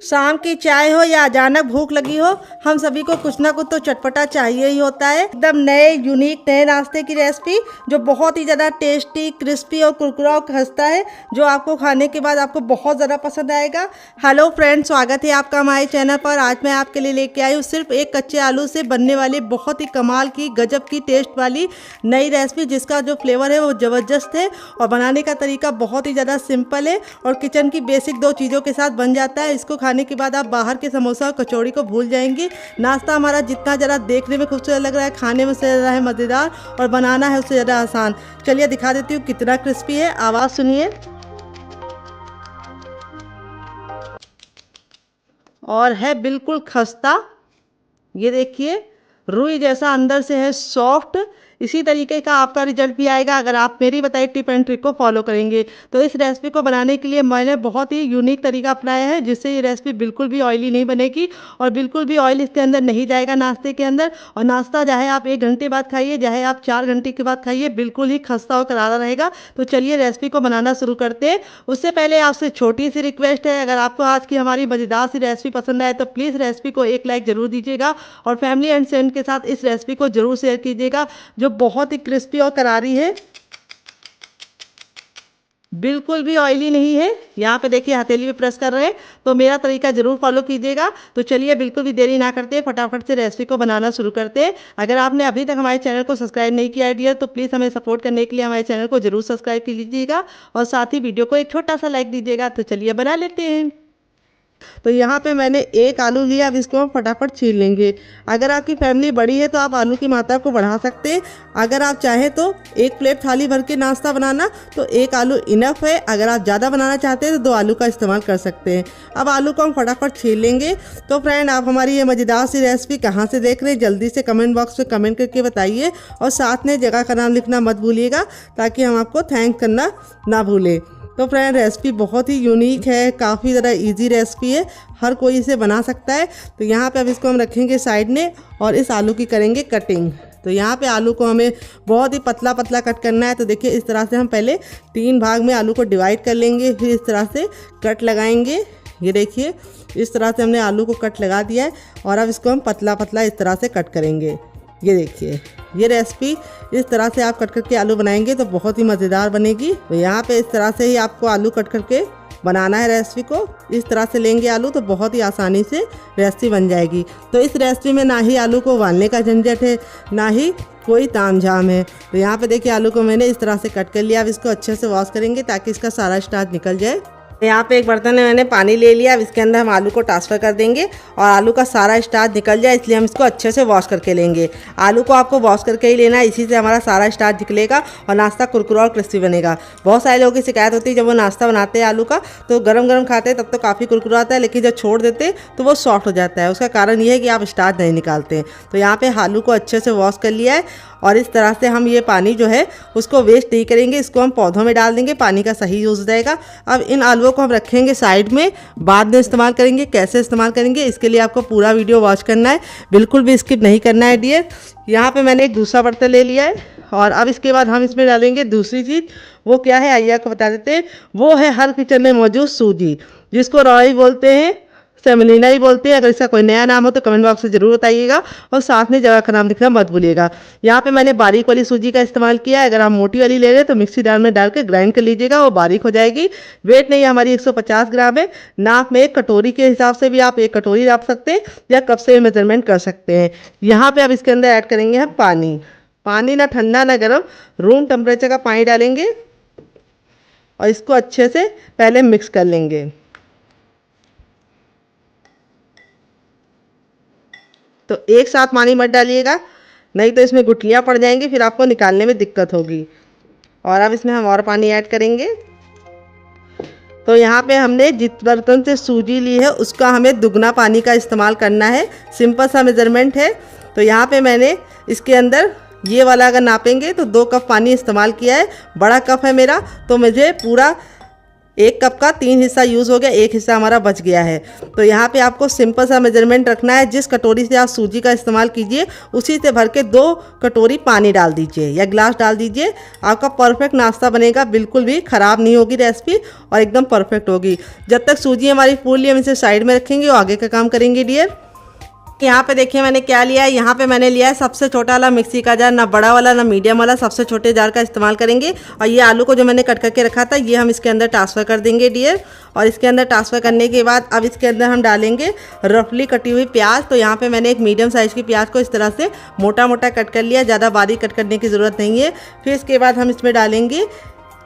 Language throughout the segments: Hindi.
शाम की चाय हो या अचानक भूख लगी हो, हम सभी को कुछ ना कुछ तो चटपटा चाहिए ही होता है। एकदम नए यूनिक नए नाश्ते की रेसिपी जो बहुत ही ज़्यादा टेस्टी, क्रिस्पी और कुरकुरा और खस्ता है, जो आपको खाने के बाद आपको बहुत ज़्यादा पसंद आएगा। हेलो फ्रेंड्स, स्वागत है आपका हमारे चैनल पर। आज मैं आपके लिए लेके आई हूँ सिर्फ एक कच्चे आलू से बनने वाली बहुत ही कमाल की, गजब की टेस्ट वाली नई रेसिपी, जिसका जो फ्लेवर है वो ज़बरदस्त है और बनाने का तरीका बहुत ही ज़्यादा सिंपल है और किचन की बेसिक दो चीज़ों के साथ बन जाता है। इसको खाने के बाद आप बाहर के समोसा और कचौड़ी को भूल जाएंगे। नाश्ता हमारा जितना ज़रा देखने में खूबसूरत लग रहा है, खाने में उससे ज़्यादा है मज़ेदार और बनाना है उससे ज़्यादा आसान। चलिए दिखा देती हूँ कितना क्रिस्पी है। आवाज़ सुनिए और है बिल्कुल खस्ता। ये देखिए, रुई जैसा अंदर से है, सॉफ्ट। इसी तरीके का आपका रिजल्ट भी आएगा अगर आप मेरी बताई टिप एंड ट्रिक को फॉलो करेंगे। तो इस रेसिपी को बनाने के लिए मैंने बहुत ही यूनिक तरीका अपनाया है, जिससे ये रेसिपी बिल्कुल भी ऑयली नहीं बनेगी और बिल्कुल भी ऑयल इसके अंदर नहीं जाएगा नाश्ते के अंदर। और नाश्ता चाहे आप 1 घंटे बाद खाइए, चाहे आप 4 घंटे के बाद खाइए, बिल्कुल ही खस्ता और करारा रहेगा। तो चलिए रेसिपी को बनाना शुरू करते हैं। उससे पहले आपसे छोटी सी रिक्वेस्ट है, अगर आपको आज की हमारी मज़ेदार सी रेसिपी पसंद आए तो प्लीज़ रेसिपी को एक लाइक ज़रूर दीजिएगा और फैमिली एंड फ्रेंड के साथ इस रेसिपी को ज़रूर शेयर कीजिएगा, जो बहुत ही क्रिस्पी और करारी है, बिल्कुल भी ऑयली नहीं है। यहाँ पे देखिए हथेली पे प्रेस कर रहे हैं, तो मेरा तरीका जरूर फॉलो कीजिएगा। तो चलिए बिल्कुल भी देरी ना करते फटाफट से रेसिपी को बनाना शुरू करते हैं। अगर आपने अभी तक हमारे चैनल को सब्सक्राइब नहीं किया है तो प्लीज़ हमें सपोर्ट करने के लिए हमारे चैनल को जरूर सब्सक्राइब कीजिएगा और साथ ही वीडियो को एक छोटा सा लाइक दीजिएगा। तो चलिए बना लेते हैं। तो यहाँ पे मैंने एक आलू लिया, अब इसको हम फटाफट छील लेंगे। अगर आपकी फैमिली बड़ी है तो आप आलू की मात्रा को बढ़ा सकते हैं। अगर आप चाहें तो एक प्लेट थाली भर के नाश्ता बनाना तो एक आलू इनफ है। अगर आप ज़्यादा बनाना चाहते हैं तो 2 आलू का इस्तेमाल कर सकते हैं। अब आलू को हम फटाफट छील लेंगे। तो फ्रेंड, आप हमारी ये मज़ेदार सी रेसिपी कहाँ से देख रहे हैं, जल्दी से कमेंट बॉक्स में कमेंट करके बताइए और साथ में जगह का नाम लिखना मत भूलिएगा, ताकि हम आपको थैंक करना ना भूलें। तो फ्रेंड, रेसिपी बहुत ही यूनिक है, काफ़ी ज़्यादा इजी रेसिपी है, हर कोई इसे बना सकता है। तो यहाँ पे अब इसको हम रखेंगे साइड में और इस आलू की करेंगे कटिंग। तो यहाँ पे आलू को हमें बहुत ही पतला पतला कट करना है। तो देखिए इस तरह से हम पहले 3 भाग में आलू को डिवाइड कर लेंगे, फिर इस तरह से कट लगाएंगे। ये देखिए इस तरह से हमने आलू को कट लगा दिया है और अब इसको हम पतला पतला इस तरह से कट करेंगे। ये देखिए, ये रेसिपी इस तरह से आप कट करके आलू बनाएंगे तो बहुत ही मज़ेदार बनेगी। तो यहाँ पे इस तरह से ही आपको आलू कट करके बनाना है रेसिपी को। इस तरह से लेंगे आलू तो बहुत ही आसानी से रेसिपी बन जाएगी। तो इस रेसिपी में ना ही आलू को उबालने का झंझट है, ना ही कोई तामझाम है। तो यहाँ पे देखिए आलू को मैंने इस तरह से कट कर लिया। अब इसको अच्छे से वॉश करेंगे ताकि इसका सारा स्टार्च निकल जाए। यहाँ पे एक बर्तन में मैंने पानी ले लिया। अब इसके अंदर हम आलू को ट्रांसफ़र कर देंगे और आलू का सारा स्टार्च निकल जाए, इसलिए हम इसको अच्छे से वॉश करके लेंगे। आलू को आपको वॉश करके ही लेना है, इसी से हमारा सारा स्टार्च निकलेगा और नाश्ता कुरकुरा और क्रिस्पी बनेगा। बहुत सारे लोगों की शिकायत होती है, जब वो नाश्ता बनाते हैं आलू का तो गरम गरम खाते हैं तब तो काफ़ी कुरकुरा आता है, लेकिन जब छोड़ देते हैं तो वो सॉफ्ट हो जाता है। उसका कारण ये है कि आप स्टार्च नहीं निकालते हैं। तो यहाँ पर आलू को अच्छे से वॉश कर लिया है और इस तरह से हम ये पानी जो है उसको वेस्ट नहीं करेंगे, इसको हम पौधों में डाल देंगे, पानी का सही यूज़ हो जाएगा। अब इन आलूओं को हम रखेंगे साइड में, बाद में इस्तेमाल करेंगे। कैसे इस्तेमाल करेंगे इसके लिए आपको पूरा वीडियो वॉच करना है, बिल्कुल भी स्किप नहीं करना है डियर। यहाँ पे मैंने एक दूसरा बर्तन ले लिया है और अब इसके बाद हम इसमें डालेंगे दूसरी चीज़। वो क्या है आइए आपको बता देते हैं। वो है हर किचन में मौजूद सूजी, जिसको रॉय बोलते हैं, सेमोलिना ही बोलते हैं। अगर इसका कोई नया नाम हो तो कमेंट बॉक्स में ज़रूर बताइएगा और साथ में जगह का नाम लिखना मत भूलिएगा। यहाँ पे मैंने बारीक वाली सूजी का इस्तेमाल किया है। अगर आप मोटी वाली ले रहे हैं तो मिक्सी जार में डाल के ग्राइंड कर लीजिएगा, वो बारीक हो जाएगी। वेट नहीं, हमारी 150 ग्राम है। नाप में एक कटोरी के हिसाब से भी आप 1 कटोरी नाप सकते हैं या कप से मेजरमेंट कर सकते हैं। यहाँ पर अब इसके अंदर ऐड करेंगे हम पानी। पानी ना ठंडा ना गर्म, रूम टेम्परेचर का पानी डालेंगे और इसको अच्छे से पहले मिक्स कर लेंगे। तो एक साथ पानी मत डालिएगा, नहीं तो इसमें गुठलियाँ पड़ जाएंगी, फिर आपको निकालने में दिक्कत होगी। और अब इसमें हम और पानी ऐड करेंगे। तो यहाँ पे हमने जिस बर्तन से सूजी ली है उसका हमें दुगना पानी का इस्तेमाल करना है। सिंपल सा मेजरमेंट है। तो यहाँ पे मैंने इसके अंदर ये वाला अगर नापेंगे तो 2 कप पानी इस्तेमाल किया है। बड़ा कप है मेरा, तो मुझे पूरा 1 कप का 3 हिस्सा यूज़ हो गया, 1 हिस्सा हमारा बच गया है। तो यहाँ पे आपको सिंपल सा मेजरमेंट रखना है। जिस कटोरी से आप सूजी का इस्तेमाल कीजिए उसी से भर के 2 कटोरी पानी डाल दीजिए या गिलास डाल दीजिए। आपका परफेक्ट नाश्ता बनेगा, बिल्कुल भी ख़राब नहीं होगी रेसिपी और एकदम परफेक्ट होगी। जब तक सूजी हमारी फूल हम इसे साइड में रखेंगे और आगे का काम करेंगे डियर। यहाँ पे देखिए मैंने क्या लिया है। यहाँ पे मैंने लिया है सबसे छोटा वाला मिक्सी का जार, ना बड़ा वाला ना मीडियम वाला, सबसे छोटे जार का इस्तेमाल करेंगे। और ये आलू को जो मैंने कट करके रखा था ये हम इसके अंदर ट्रांसफ़र कर देंगे डियर। और इसके अंदर ट्रांसफ़र करने के बाद अब इसके अंदर हम डालेंगे रफली कटी हुई प्याज। तो यहाँ पे मैंने एक मीडियम साइज़ की प्याज को इस तरह से मोटा मोटा कट कर लिया, ज़्यादा बारीक कट करने की ज़रूरत नहीं है। फिर इसके बाद हम इसमें डालेंगे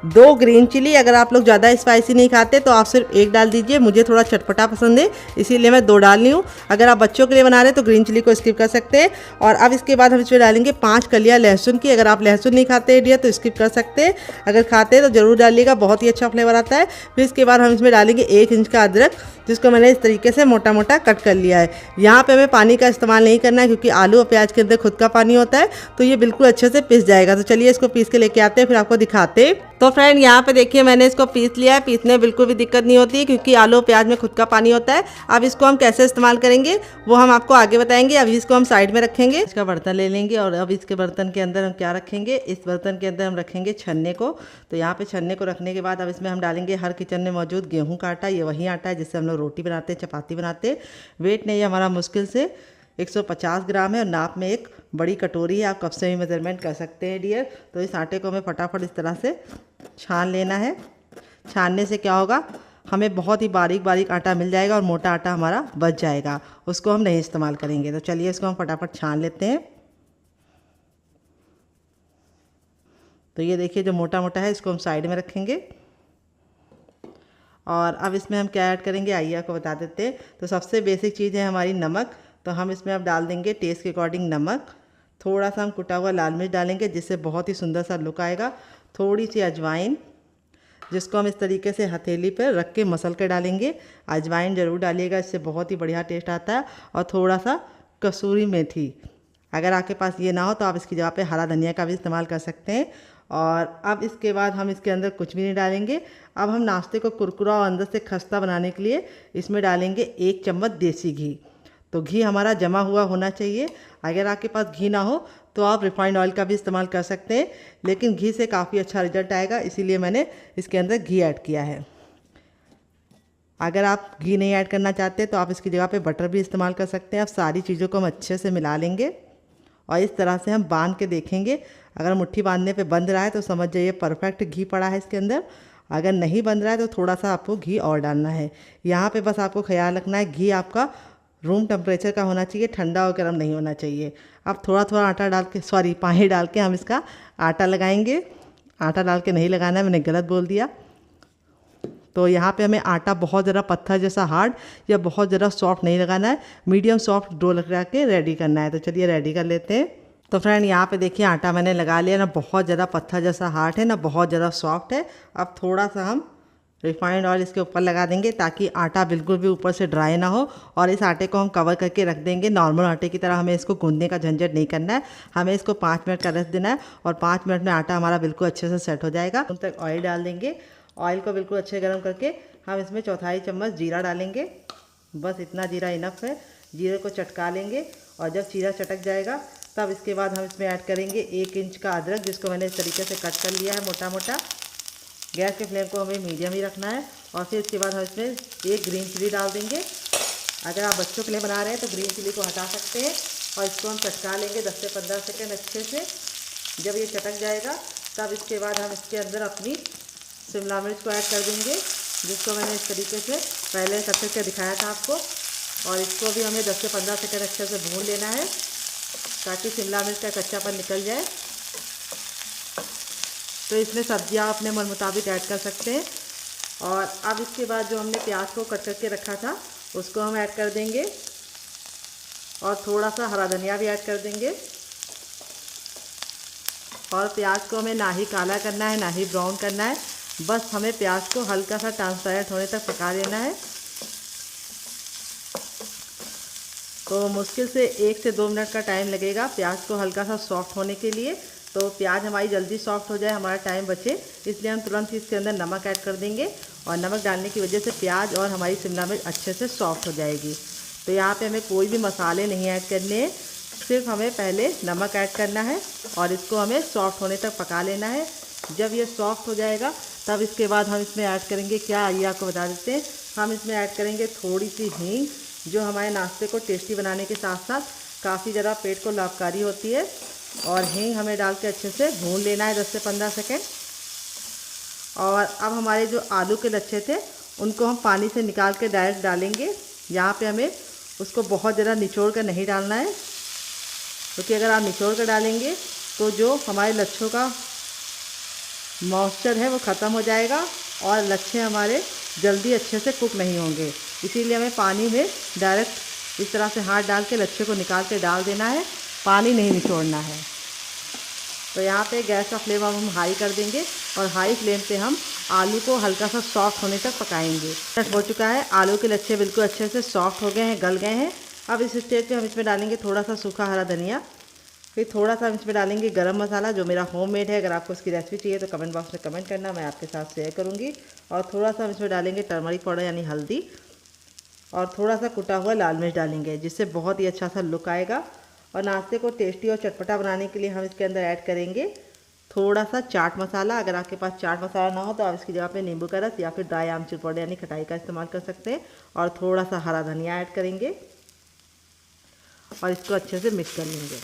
2 ग्रीन चिली। अगर आप लोग ज़्यादा स्पाइसी नहीं खाते तो आप सिर्फ 1 डाल दीजिए, मुझे थोड़ा चटपटा पसंद है इसीलिए मैं 2 डाल रही हूँ। अगर आप बच्चों के लिए बना रहे हैं तो ग्रीन चिली को स्किप कर सकते हैं। और अब इसके बाद हम इसमें डालेंगे 5 कलियाँ लहसुन की। अगर आप लहसुन नहीं खाते हैं डियर तो स्किप कर सकते हैं, अगर खाते हैं तो ज़रूर डालिएगा, बहुत ही अच्छा फ्लेवर आता है। फिर इसके बाद हम इसमें डालेंगे 1 इंच का अदरक, जिसको मैंने इस तरीके से मोटा मोटा कट कर लिया है। यहाँ पे हमें पानी का इस्तेमाल नहीं करना है क्योंकि आलू और प्याज के अंदर खुद का पानी होता है, तो ये बिल्कुल अच्छे से पिस जाएगा। तो चलिए इसको पीस के लेके आते हैं, फिर आपको दिखाते हैं। तो फ्रेंड यहाँ पे देखिए मैंने इसको पीस लिया है। पीसने में बिल्कुल भी दिक्कत नहीं होती है क्योंकि आलू और प्याज में खुद का पानी होता है। अब इसको हम कैसे इस्तेमाल करेंगे वो हम आपको आगे बताएंगे। अभी इसको हम साइड में रखेंगे, इसका बर्तन ले लेंगे और अब इसके बर्तन के अंदर हम क्या रखेंगे, इस बर्तन के अंदर हम रखेंगे छन्ने को। तो यहाँ पे छन्ने को रखने के बाद अब इसमें हम डालेंगे हर किचन में मौजूद गेहूँ का आटा। ये वही आटा है जिससे हम लोग रोटी बनाते हैं, चपाती बनाते हैं। वेट नहीं है हमारा मुश्किल से 150 ग्राम है और नाप में एक बड़ी कटोरी है, आप कप से भी मेजरमेंट कर सकते हैं डियर। तो इस आटे को हमें फटाफट इस तरह से छान लेना है। छानने से क्या होगा, हमें बहुत ही बारीक बारीक आटा मिल जाएगा और मोटा आटा हमारा बच जाएगा, उसको हम नहीं इस्तेमाल करेंगे। तो चलिए इसको हम फटाफट छान लेते हैं। तो ये देखिए जो मोटा मोटा है इसको हम साइड में रखेंगे। और अब इसमें हम क्या ऐड करेंगे आइए आपको बता देते हैं। तो सबसे बेसिक चीज़ है हमारी नमक। तो हम इसमें अब डाल देंगे टेस्ट के अकॉर्डिंग नमक। थोड़ा सा हम कुटा हुआ लाल मिर्च डालेंगे जिससे बहुत ही सुंदर सा लुक आएगा। थोड़ी सी अजवाइन, जिसको हम इस तरीके से हथेली पर रख के मसल के डालेंगे। अजवाइन ज़रूर डालिएगा, इससे बहुत ही बढ़िया टेस्ट आता है। और थोड़ा सा कसूरी मेथी, अगर आपके पास ये ना हो तो आप इसकी जगह पे हरा धनिया का भी इस्तेमाल कर सकते हैं। और अब इसके बाद हम इसके अंदर कुछ भी नहीं डालेंगे। अब हम नाश्ते को कुरकुरा और अंदर से खस्ता बनाने के लिए इसमें डालेंगे 1 चम्मच देसी घी। तो घी हमारा जमा हुआ होना चाहिए। अगर आपके पास घी ना हो तो आप रिफाइंड ऑयल का भी इस्तेमाल कर सकते हैं, लेकिन घी से काफ़ी अच्छा रिजल्ट आएगा, इसीलिए मैंने इसके अंदर घी ऐड किया है। अगर आप घी नहीं ऐड करना चाहते तो आप इसकी जगह पे बटर भी इस्तेमाल कर सकते हैं। अब सारी चीज़ों को हम अच्छे से मिला लेंगे और इस तरह से हम बांध के देखेंगे। अगर मुट्ठी बांधने पे बंध रहा है तो समझ जाइए परफेक्ट घी पड़ा है इसके अंदर। अगर नहीं बंध रहा है तो थोड़ा सा आपको घी और डालना है। यहाँ पे बस आपको ख्याल रखना है घी आपका रूम टेम्परेचर का होना चाहिए, ठंडा और गर्म नहीं होना चाहिए। अब थोड़ा थोड़ा आटा डाल के पानी डाल के हम इसका आटा लगाएंगे। आटा डाल के नहीं लगाना है, मैंने गलत बोल दिया। तो यहाँ पे हमें आटा बहुत ज़रा पत्थर जैसा हार्ड या बहुत ज़रा सॉफ्ट नहीं लगाना है, मीडियम सॉफ्ट डो लगा के रेडी करना है। तो चलिए रेडी कर लेते हैं। तो फ्रेंड यहाँ पे देखिए आटा मैंने लगा लिया, ना बहुत ज़्यादा पत्थर जैसा हार्ड है ना बहुत ज़्यादा सॉफ्ट है। अब थोड़ा सा हम रिफाइंड ऑयल इसके ऊपर लगा देंगे ताकि आटा बिल्कुल भी ऊपर से ड्राई ना हो। और इस आटे को हम कवर करके रख देंगे। नॉर्मल आटे की तरह हमें इसको गूंदने का झंझट नहीं करना है, हमें इसको 5 मिनट का रेस्ट देना है और 5 मिनट में आटा हमारा बिल्कुल अच्छे से सेट हो जाएगा। उन तक ऑयल डाल देंगे। ऑयल को बिल्कुल अच्छे गर्म करके हम इसमें 1/4 चम्मच जीरा डालेंगे। बस इतना जीरा इनफ है। जीरे को चटका लेंगे और जब जीरा चटक जाएगा तब इसके बाद हम इसमें ऐड करेंगे 1 इंच का अदरक, जिसको मैंने इस तरीके से कट कर लिया है मोटा मोटा। गैस के फ्लेम को हमें मीडियम ही रखना है। और फिर इसके बाद हम इसमें 1 ग्रीन चिली डाल देंगे। अगर आप बच्चों के लिए बना रहे हैं तो ग्रीन चिली को हटा सकते हैं। और इसको हम चटका लेंगे 10 से 15 सेकेंड अच्छे से। जब ये चटक जाएगा तब इसके बाद हम इसके अंदर अपनी शिमला मिर्च को ऐड कर देंगे, जिसको मैंने इस तरीके से पहले कट करके दिखाया था आपको। और इसको भी हमें 10 से 15 सेकेंड अच्छे से भून लेना है ताकि शिमला मिर्च का कच्चापन निकल जाए। तो इसमें सब्जियां अपने मन मुताबिक ऐड कर सकते हैं। और अब इसके बाद जो हमने प्याज को कट करके रखा था उसको हम ऐड कर देंगे और थोड़ा सा हरा धनिया भी ऐड कर देंगे। और प्याज को हमें ना ही काला करना है ना ही ब्राउन करना है, बस हमें प्याज को हल्का सा ट्रांसपेरेंट होने तक पका लेना है। तो मुश्किल से 1 से 2 मिनट का टाइम लगेगा प्याज को हल्का सा सॉफ्ट होने के लिए। तो प्याज हमारी जल्दी सॉफ्ट हो जाए, हमारा टाइम बचे, इसलिए हम तुरंत ही इसके अंदर नमक ऐड कर देंगे और नमक डालने की वजह से प्याज और हमारी शिमला मिर्च अच्छे से सॉफ्ट हो जाएगी। तो यहाँ पे हमें कोई भी मसाले नहीं ऐड करने हैं, सिर्फ हमें पहले नमक ऐड करना है और इसको हमें सॉफ्ट होने तक पका लेना है। जब ये सॉफ्ट हो जाएगा तब इसके बाद हम इसमें ऐड करेंगे क्या, आइए आपको बता देते हैं। हम इसमें ऐड करेंगे थोड़ी सी हींग, जो हमारे नाश्ते को टेस्टी बनाने के साथ साथ काफ़ी ज़्यादा पेट को लाभकारी होती है। और हींग हमें डाल के अच्छे से भून लेना है 10 से 15 सेकेंड। और अब हमारे जो आलू के लच्छे थे उनको हम पानी से निकाल के डायरेक्ट डालेंगे। यहाँ पे हमें उसको बहुत ज़्यादा निचोड़ कर नहीं डालना है, क्योंकि अगर आप निचोड़ कर डालेंगे तो जो हमारे लच्छों का मॉइस्चर है वो ख़त्म हो जाएगा और लच्छे हमारे जल्दी अच्छे से कुक नहीं होंगे। इसीलिए हमें पानी में डायरेक्ट इस तरह से हाथ डाल के लच्छे को निकाल के डाल देना है, पानी नहीं निचोड़ना है। तो यहाँ पे गैस का फ्लेम अब हम हाई कर देंगे और हाई फ्लेम पे हम आलू को हल्का सा सॉफ्ट होने तक पकाएंगे। हो चुका है, आलू के लच्छे बिल्कुल अच्छे से सॉफ्ट हो गए हैं, गल गए हैं। अब इस स्टेज पे हम इसमें डालेंगे थोड़ा सा सूखा हरा धनिया, फिर थोड़ा सा हम इसमें डालेंगे गरम मसाला जो मेरा होममेड है। अगर आपको इसकी रेसिपी चाहिए तो कमेंट बॉक्स में कमेंट करना, मैं आपके साथ शेयर करूँगी। और थोड़ा सा हम इसमें डालेंगे टर्मरिक पाउडर यानी हल्दी, और थोड़ा सा कुटा हुआ लाल मिर्च डालेंगे, जिससे बहुत ही अच्छा सा लुक आएगा। और नाश्ते को टेस्टी और चटपटा बनाने के लिए हम इसके अंदर ऐड करेंगे थोड़ा सा चाट मसाला। अगर आपके पास चाट मसाला ना हो तो आप इसकी जगह पे नींबू का रस या फिर ड्राई आमचूर पाउडर यानी खटाई का इस्तेमाल कर सकते हैं। और थोड़ा सा हरा धनिया ऐड करेंगे और इसको अच्छे से मिक्स कर लेंगे।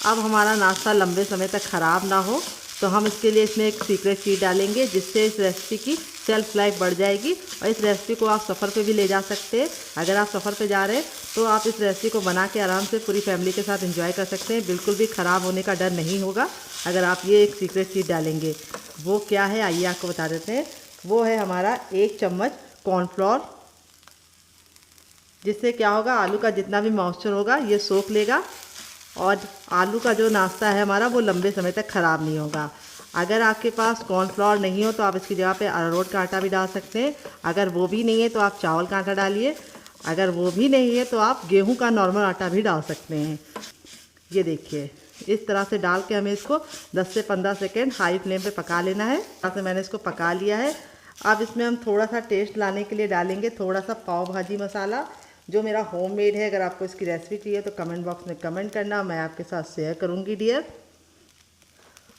अब हमारा नाश्ता लंबे समय तक ख़राब ना हो तो हम इसके लिए इसमें एक सीक्रेट चीज़ डालेंगे, जिससे इस रेसिपी की सेल्फ लाइफ बढ़ जाएगी। और इस रेसिपी को आप सफ़र पे भी ले जा सकते हैं। अगर आप सफ़र पे जा रहे हैं तो आप इस रेसिपी को बना के आराम से पूरी फैमिली के साथ एंजॉय कर सकते हैं। बिल्कुल भी ख़राब होने का डर नहीं होगा अगर आप ये एक सीक्रेट चीज़ डालेंगे। वो क्या है आइए आपको बता देते हैं। वो है हमारा 1 चम्मच कॉर्नफ्लोर, जिससे क्या होगा, आलू का जितना भी मॉइस्चर होगा ये सोख लेगा और आलू का जो नाश्ता है हमारा वो लंबे समय तक ख़राब नहीं होगा। अगर आपके पास कॉर्नफ्लोर नहीं हो तो आप इसकी जगह पे अरारोट का आटा भी डाल सकते हैं। अगर वो भी नहीं है तो आप चावल का आटा डालिए। अगर वो भी नहीं है तो आप गेहूं का नॉर्मल आटा भी डाल सकते हैं। ये देखिए, इस तरह से डाल के हमें इसको 10 से 15 सेकेंड हाई फ्लेम पे पका लेना है। यहाँ से मैंने इसको पका लिया है। अब इसमें हम थोड़ा सा टेस्ट लाने के लिए डालेंगे थोड़ा सा पाव भाजी मसाला, जो मेरा होममेड है। अगर आपको इसकी रेसिपी चाहिए तो कमेंट बॉक्स में कमेंट करना, मैं आपके साथ शेयर करूँगी डियर।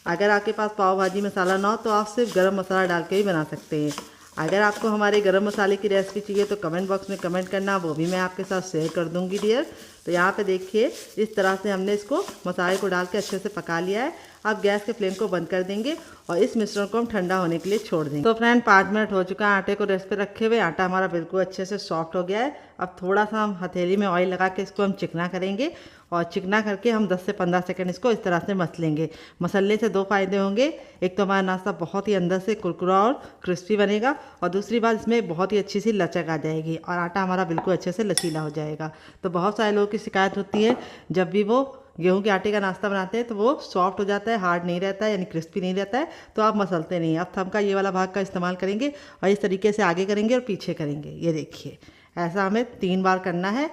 अगर आपके पास पाव भाजी मसाला ना हो तो आप सिर्फ गरम मसाला डाल के भी बना सकते हैं। अगर आपको हमारे गरम मसाले की रेसिपी चाहिए तो कमेंट बॉक्स में कमेंट करना, वो भी मैं आपके साथ शेयर कर दूंगी डियर। तो यहाँ पे देखिए इस तरह से हमने इसको मसाले को डाल के अच्छे से पका लिया है। अब गैस के फ्लेम को बंद कर देंगे और इस मिश्रण को हम ठंडा होने के लिए छोड़ देंगे। तो फ्रेंड 5 मिनट हो चुका है आटे को रेस्ट पे रखे हुए। आटा हमारा बिल्कुल अच्छे से सॉफ्ट हो गया है। अब थोड़ा सा हम हथेली में ऑयल लगा के इसको हम चिकना करेंगे और चिकना करके हम 10 से 15 सेकंड इसको इस तरह से मसलेंगे। मसलने से 2 फ़ायदे होंगे। एक तो हमारा नाश्ता बहुत ही अंदर से कुरकुरा और क्रिस्पी बनेगा और दूसरी बात इसमें बहुत ही अच्छी सी लचक आ जाएगी और आटा हमारा बिल्कुल अच्छे से लचीला हो जाएगा। तो बहुत सारे लोगों की शिकायत होती है जब भी वो गेहूं के आटे का नाश्ता बनाते हैं तो वो सॉफ्ट हो जाता है, हार्ड नहीं रहता है यानी क्रिस्पी नहीं रहता है, तो आप मसलते नहीं। अब थंब का ये वाला भाग का इस्तेमाल करेंगे और इस तरीके से आगे करेंगे और पीछे करेंगे। ये देखिए, ऐसा हमें 3 बार करना है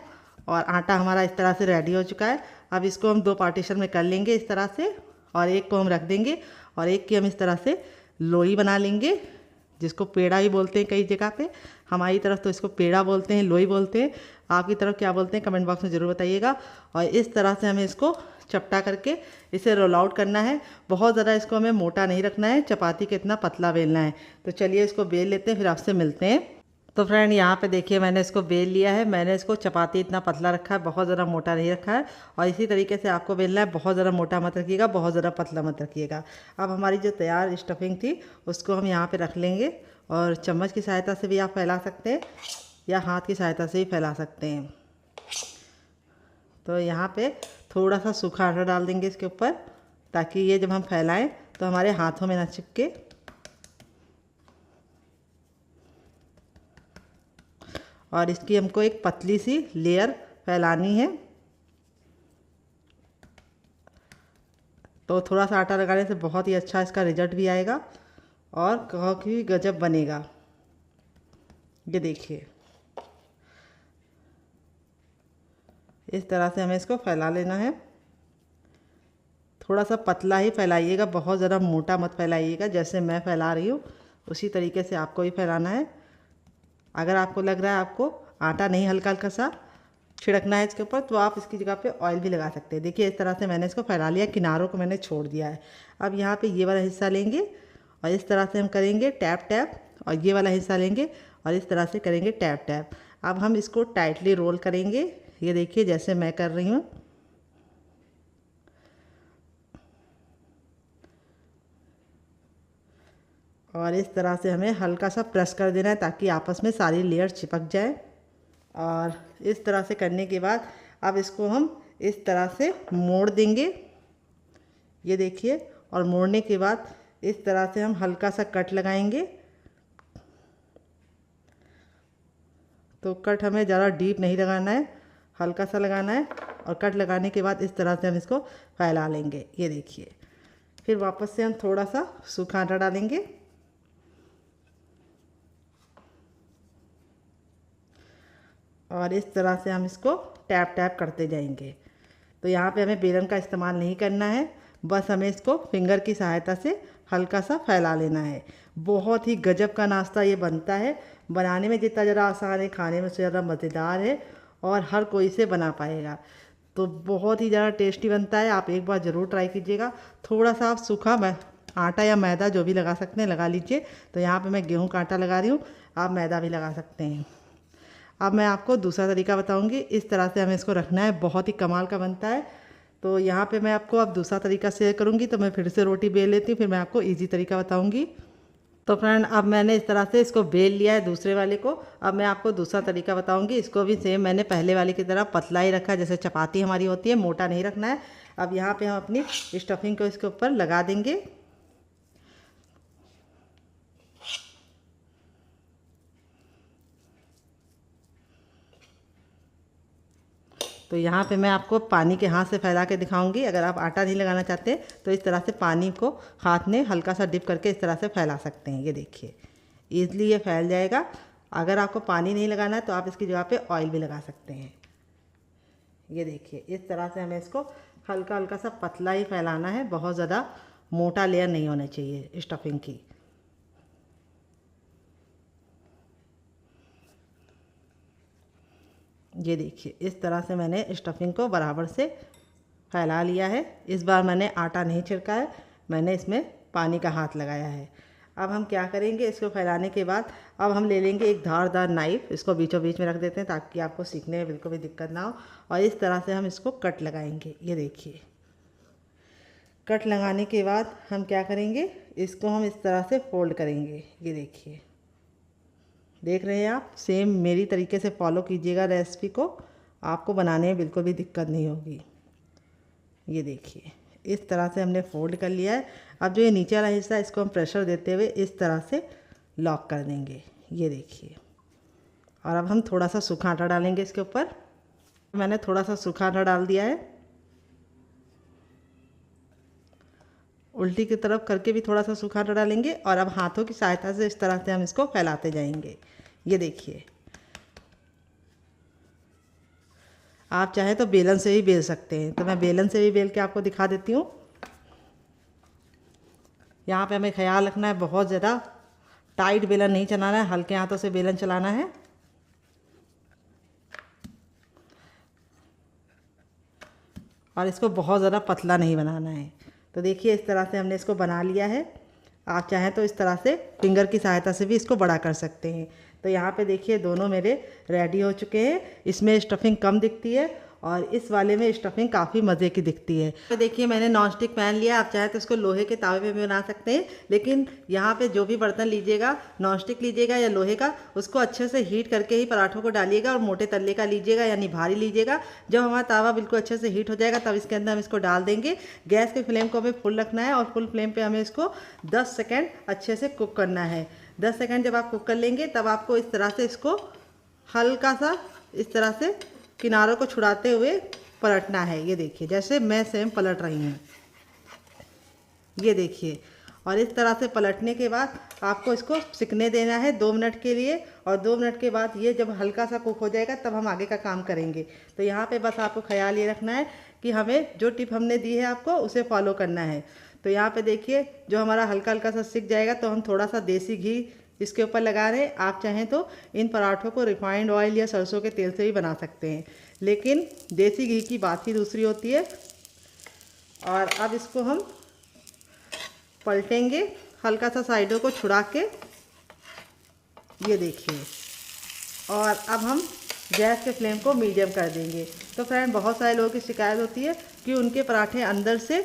और आटा हमारा इस तरह से रेडी हो चुका है। अब इसको हम 2 पार्टीशन में कर लेंगे इस तरह से, और एक को हम रख देंगे और एक की हम इस तरह से लोई बना लेंगे, जिसको पेड़ा भी बोलते हैं कई जगह पे। हमारी तरफ तो इसको पेड़ा बोलते हैं, लोई बोलते हैं। आपकी तरफ क्या बोलते हैं कमेंट बॉक्स में ज़रूर बताइएगा। और इस तरह से हमें इसको चपटा करके इसे रोल आउट करना है। बहुत ज़्यादा इसको हमें मोटा नहीं रखना है, चपाती के इतना पतला बेलना है। तो चलिए इसको बेल लेते हैं, फिर आपसे मिलते हैं। तो फ्रेंड यहाँ पे देखिए मैंने इसको बेल लिया है। मैंने इसको चपाती इतना पतला रखा है, बहुत ज़्यादा मोटा नहीं रखा है। और इसी तरीके से आपको बेलना है, बहुत ज़्यादा मोटा मत रखिएगा, बहुत ज़्यादा पतला मत रखिएगा। अब हमारी जो तैयार स्टफिंग थी उसको हम यहाँ पे रख लेंगे और चम्मच की सहायता से भी आप फैला सकते हैं या हाथ की सहायता से भी फैला सकते हैं। तो यहाँ पे थोड़ा सा सूखा आटा डाल देंगे इसके ऊपर, ताकि ये जब हम फैलाएं तो हमारे हाथों में ना चिपके। और इसकी हमको एक पतली सी लेयर फैलानी है। तो थोड़ा सा आटा लगाने से बहुत ही अच्छा इसका रिजल्ट भी आएगा और काफ़ी गजब बनेगा। ये देखिए, इस तरह से हमें इसको फैला लेना है। थोड़ा सा पतला ही फैलाइएगा, बहुत ज़्यादा मोटा मत फैलाइएगा जैसे मैं फैला रही हूँ। उसी तरीके से आपको भी फैलाना है। अगर आपको लग रहा है आपको आटा नहीं हल्का हल्का सा छिड़कना है इसके ऊपर, तो आप इसकी जगह पे ऑयल भी लगा सकते हैं। देखिए इस तरह से मैंने इसको फैला लिया, किनारों को मैंने छोड़ दिया है। अब यहाँ पे ये वाला हिस्सा लेंगे और इस तरह से हम करेंगे टैप टैप, और ये वाला हिस्सा लेंगे और इस तरह से करेंगे टैप टैप। अब हम इसको टाइटली रोल करेंगे। ये देखिए जैसे मैं कर रही हूँ। और इस तरह से हमें हल्का सा प्रेस कर देना है ताकि आपस में सारी लेयर चिपक जाए। और इस तरह से करने के बाद अब इसको हम इस तरह से मोड़ देंगे। ये देखिए, और मोड़ने के बाद इस तरह से हम हल्का सा कट लगाएंगे। तो कट हमें ज़्यादा डीप नहीं लगाना है, हल्का सा लगाना है। और कट लगाने के बाद इस तरह से हम इसको फैला लेंगे। ये देखिए, फिर वापस से हम थोड़ा सा सूखा आटा डालेंगे और इस तरह से हम इसको टैप टैप करते जाएंगे। तो यहाँ पे हमें बेलन का इस्तेमाल नहीं करना है, बस हमें इसको फिंगर की सहायता से हल्का सा फैला लेना है। बहुत ही गजब का नाश्ता ये बनता है। बनाने में जितना ज़्यादा आसान है, खाने में उससे ज़्यादा मज़ेदार है और हर कोई इसे बना पाएगा। तो बहुत ही ज़्यादा टेस्टी बनता है, आप एक बार ज़रूर ट्राई कीजिएगा। थोड़ा सा आप सूखा आटा या मैदा जो भी लगा सकते हैं लगा लीजिए। तो यहाँ पे मैं गेहूं का आटा लगा रही हूँ, आप मैदा भी लगा सकते हैं। अब मैं आपको दूसरा तरीका बताऊंगी। इस तरह से हमें इसको रखना है, बहुत ही कमाल का बनता है। तो यहाँ पे मैं आपको अब दूसरा तरीका शेयर करूँगी। तो मैं फिर से रोटी बेल लेती हूँ, फिर मैं आपको इजी तरीका बताऊँगी। तो फ्रेंड, अब मैंने इस तरह से इसको बेल लिया है दूसरे वाले को। अब मैं आपको दूसरा तरीका बताऊँगी। इसको भी सेम मैंने पहले वाले की तरह पतला ही रखा है, जैसे चपाती हमारी होती है, मोटा नहीं रखना है। अब यहाँ पर हम अपनी स्टफिंग को इसके ऊपर लगा देंगे। तो यहाँ पे मैं आपको पानी के हाथ से फैला के दिखाऊंगी। अगर आप आटा नहीं लगाना चाहते तो इस तरह से पानी को हाथ में हल्का सा डिप करके इस तरह से फैला सकते हैं। ये देखिए, ईज़िली ये फैल जाएगा। अगर आपको पानी नहीं लगाना है तो आप इसकी जगह पे ऑयल भी लगा सकते हैं। ये देखिए, इस तरह से हमें इसको हल्का हल्का सा पतला ही फैलाना है, बहुत ज़्यादा मोटा लेयर नहीं होना चाहिए स्टफिंग की। ये देखिए, इस तरह से मैंने स्टफिंग को बराबर से फैला लिया है। इस बार मैंने आटा नहीं छिड़का है, मैंने इसमें पानी का हाथ लगाया है। अब हम क्या करेंगे, इसको फैलाने के बाद अब हम ले लेंगे एक धारदार नाइफ़, इसको बीचों बीच में रख देते हैं ताकि आपको सीखने में बिल्कुल भी दिक्कत ना हो। और इस तरह से हम इसको कट लगाएंगे। ये देखिए, कट लगाने के बाद हम क्या करेंगे, इसको हम इस तरह से फोल्ड करेंगे। ये देखिए, देख रहे हैं आप, सेम मेरी तरीके से फॉलो कीजिएगा रेसिपी को, आपको बनाने में बिल्कुल भी दिक्कत नहीं होगी। ये देखिए, इस तरह से हमने फोल्ड कर लिया है। अब जो ये नीचे वाला हिस्सा है इसको हम प्रेशर देते हुए इस तरह से लॉक कर देंगे। ये देखिए, और अब हम थोड़ा सा सूखा आटा डालेंगे इसके ऊपर। मैंने थोड़ा सा सूखा आटा डाल दिया है। उल्टी की तरफ करके भी थोड़ा सा सूखा आटा डालेंगे और अब हाथों की सहायता से इस तरह से हम इसको फैलाते जाएंगे। ये देखिए, आप चाहे तो बेलन से भी बेल सकते हैं। तो मैं बेलन से भी बेल के आपको दिखा देती हूँ। यहाँ पे हमें ख्याल रखना है, बहुत ज़्यादा टाइट बेलन नहीं चलाना है, हल्के हाथों से बेलन चलाना है। और इसको बहुत ज़्यादा पतला नहीं बनाना है। तो देखिए, इस तरह से हमने इसको बना लिया है। आप चाहें तो इस तरह से फिंगर की सहायता से भी इसको बड़ा कर सकते हैं। तो यहाँ पे देखिए, दोनों मेरे रेडी हो चुके हैं। इसमें स्टफिंग कम दिखती है और इस वाले में स्टफिंग काफ़ी मज़े की दिखती है। तो देखिए, मैंने नॉन स्टिक पैन लिया। आप चाहे तो इसको लोहे के तावे पे भी बना सकते हैं, लेकिन यहाँ पे जो भी बर्तन लीजिएगा, नॉन स्टिक लीजिएगा या लोहे का, उसको अच्छे से हीट करके ही पराठों को डालिएगा और मोटे तल्ले का लीजिएगा, यानी भारी लीजिएगा। जब हमारा तावा बिल्कुल अच्छे से हीट हो जाएगा तब इसके अंदर हम इसको डाल देंगे। गैस के फ्लेम को हमें फुल रखना है और फुल फ्लेम पर हमें इसको 10 सेकेंड अच्छे से कुक करना है। 10 सेकेंड जब आप कुक कर लेंगे तब आपको इस तरह से इसको हल्का सा इस तरह से किनारों को छुड़ाते हुए पलटना है। ये देखिए, जैसे मैं सेम पलट रही हूँ। ये देखिए, और इस तरह से पलटने के बाद आपको इसको सिकने देना है 2 मिनट के लिए। और 2 मिनट के बाद ये जब हल्का सा कुक हो जाएगा तब हम आगे का काम करेंगे। तो यहाँ पे बस आपको ख्याल ये रखना है कि हमें जो टिप हमने दी है आपको उसे फॉलो करना है। तो यहाँ पे देखिए जो हमारा हल्का हल्का सा सिक जाएगा तो हम थोड़ा सा देसी घी इसके ऊपर लगा रहे हैं। आप चाहें तो इन पराठों को रिफाइंड ऑयल या सरसों के तेल से भी बना सकते हैं, लेकिन देसी घी की बात ही दूसरी होती है। और अब इसको हम पलटेंगे हल्का सा साइडों को छुड़ा के, ये देखिए। और अब हम गैस के फ्लेम को मीडियम कर देंगे। तो फ्रेंड, बहुत सारे लोगों की शिकायत होती है कि उनके पराठे अंदर से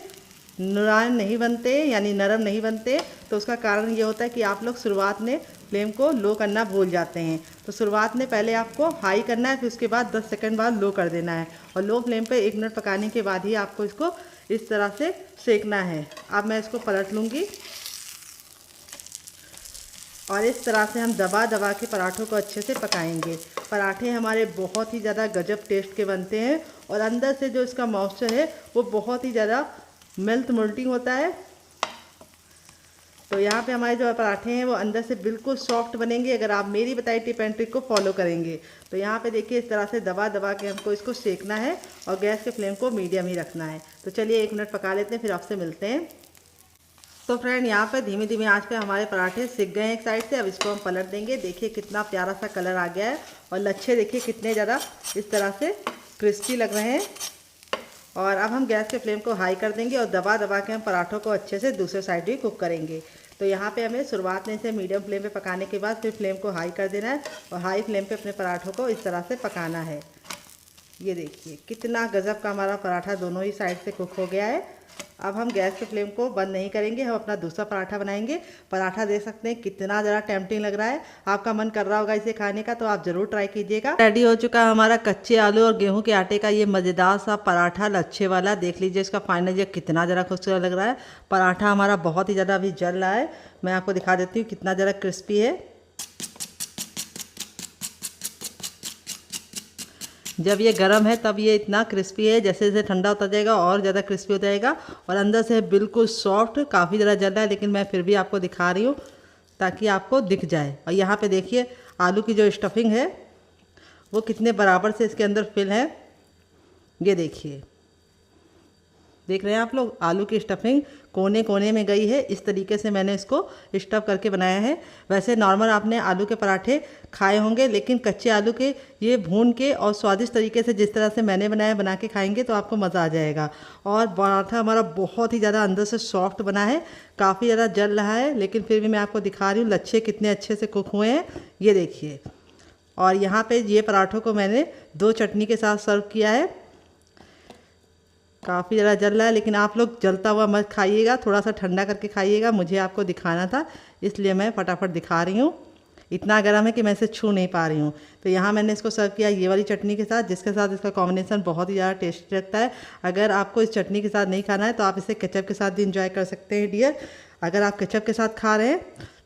मुलायम नहीं बनते, यानी नरम नहीं बनते। तो उसका कारण ये होता है कि आप लोग शुरुआत में फ्लेम को लो करना भूल जाते हैं। तो शुरुआत में पहले आपको हाई करना है, फिर उसके बाद 10 सेकंड बाद लो कर देना है, और लो फ्लेम पे 1 मिनट पकाने के बाद ही आपको इसको इस तरह से सेकना है। अब मैं इसको पलट लूँगी और इस तरह से हम दबा दबा के पराठों को अच्छे से पकाएंगे। पराठे हमारे बहुत ही ज़्यादा गजब टेस्ट के बनते हैं, और अंदर से जो इसका मॉइस्चर है वो बहुत ही ज़्यादा मोल्टिंग होता है। तो यहाँ पे हमारे जो पराठे हैं वो अंदर से बिल्कुल सॉफ्ट बनेंगे अगर आप मेरी बताई टिप एंड ट्रिक को फॉलो करेंगे। तो यहाँ पे देखिए इस तरह से दबा दबा के हमको इसको सेकना है, और गैस के फ्लेम को मीडियम ही रखना है। तो चलिए 1 मिनट पका लेते हैं, फिर आपसे मिलते हैं। तो फ्रेंड, यहाँ पे धीमी धीमी आंच पे हमारे पराठे सिक गए हैं एक साइड से। अब इसको हम पलट देंगे। देखिए कितना प्यारा सा कलर आ गया है, और लच्छे देखिए कितने ज़्यादा इस तरह से क्रिस्पी लग रहे हैं। और अब हम गैस के फ्लेम को हाई कर देंगे, और दबा दबा के हम पराठों को अच्छे से दूसरे साइड भी कुक करेंगे। तो यहाँ पे हमें शुरुआत में इसे मीडियम फ्लेम पे पकाने के बाद फिर फ्लेम को हाई कर देना है, और हाई फ्लेम पे अपने पराठों को इस तरह से पकाना है। ये देखिए कितना गजब का हमारा पराठा दोनों ही साइड से कुक हो गया है। अब हम गैस के फ्लेम को बंद नहीं करेंगे, हम अपना दूसरा पराठा बनाएंगे। पराठा देख सकते हैं कितना ज़रा टेम्पटिंग लग रहा है। आपका मन कर रहा होगा इसे खाने का, तो आप ज़रूर ट्राई कीजिएगा। रेडी हो चुका है हमारा कच्चे आलू और गेहूं के आटे का ये मज़ेदार सा पराठा लच्छे वाला। देख लीजिए इसका फाइनल ये कितना ज़रा खूबसूरत लग रहा है। पराठा हमारा बहुत ही ज़्यादा अभी जल रहा है, मैं आपको दिखा देती हूँ कितना ज़रा क्रिस्पी है। जब ये गर्म है तब ये इतना क्रिस्पी है, जैसे जैसे ठंडा होता जाएगा और ज़्यादा क्रिस्पी हो जाएगा, और अंदर से बिल्कुल सॉफ्ट। काफ़ी ज़्यादा जल रहा है, लेकिन मैं फिर भी आपको दिखा रही हूँ ताकि आपको दिख जाए। और यहाँ पे देखिए आलू की जो स्टफिंग है वो कितने बराबर से इसके अंदर फिल है। ये देखिए, देख रहे हैं आप लोग, आलू की स्टफिंग कोने कोने में गई है। इस तरीके से मैंने इसको स्टफ करके बनाया है। वैसे नॉर्मल आपने आलू के पराठे खाए होंगे, लेकिन कच्चे आलू के ये भून के और स्वादिष्ट तरीके से जिस तरह से मैंने बनाया बना के खाएंगे तो आपको मज़ा आ जाएगा। और पराठा हमारा बहुत ही ज़्यादा अंदर से सॉफ्ट बना है, काफ़ी ज़्यादा जल रहा है, लेकिन फिर भी मैं आपको दिखा रही हूँ लच्छे कितने अच्छे से कुक हुए हैं। ये देखिए, और यहाँ पे ये पराठों को मैंने 2 चटनी के साथ सर्व किया है। काफ़ी ज़्यादा जल रहा है, लेकिन आप लोग जलता हुआ मत खाइएगा, थोड़ा सा ठंडा करके खाइएगा। मुझे आपको दिखाना था इसलिए मैं फटाफट दिखा रही हूँ। इतना गर्म है कि मैं इसे छू नहीं पा रही हूँ। तो यहाँ मैंने इसको सर्व किया ये वाली चटनी के साथ, जिसके साथ इसका कॉम्बिनेशन बहुत ही ज़्यादा टेस्टी लगता है। अगर आपको इस चटनी के साथ नहीं खाना है तो आप इसे केचप के साथ भी इंजॉय कर सकते हैं डियर। अगर आप केचप के साथ खा रहे हैं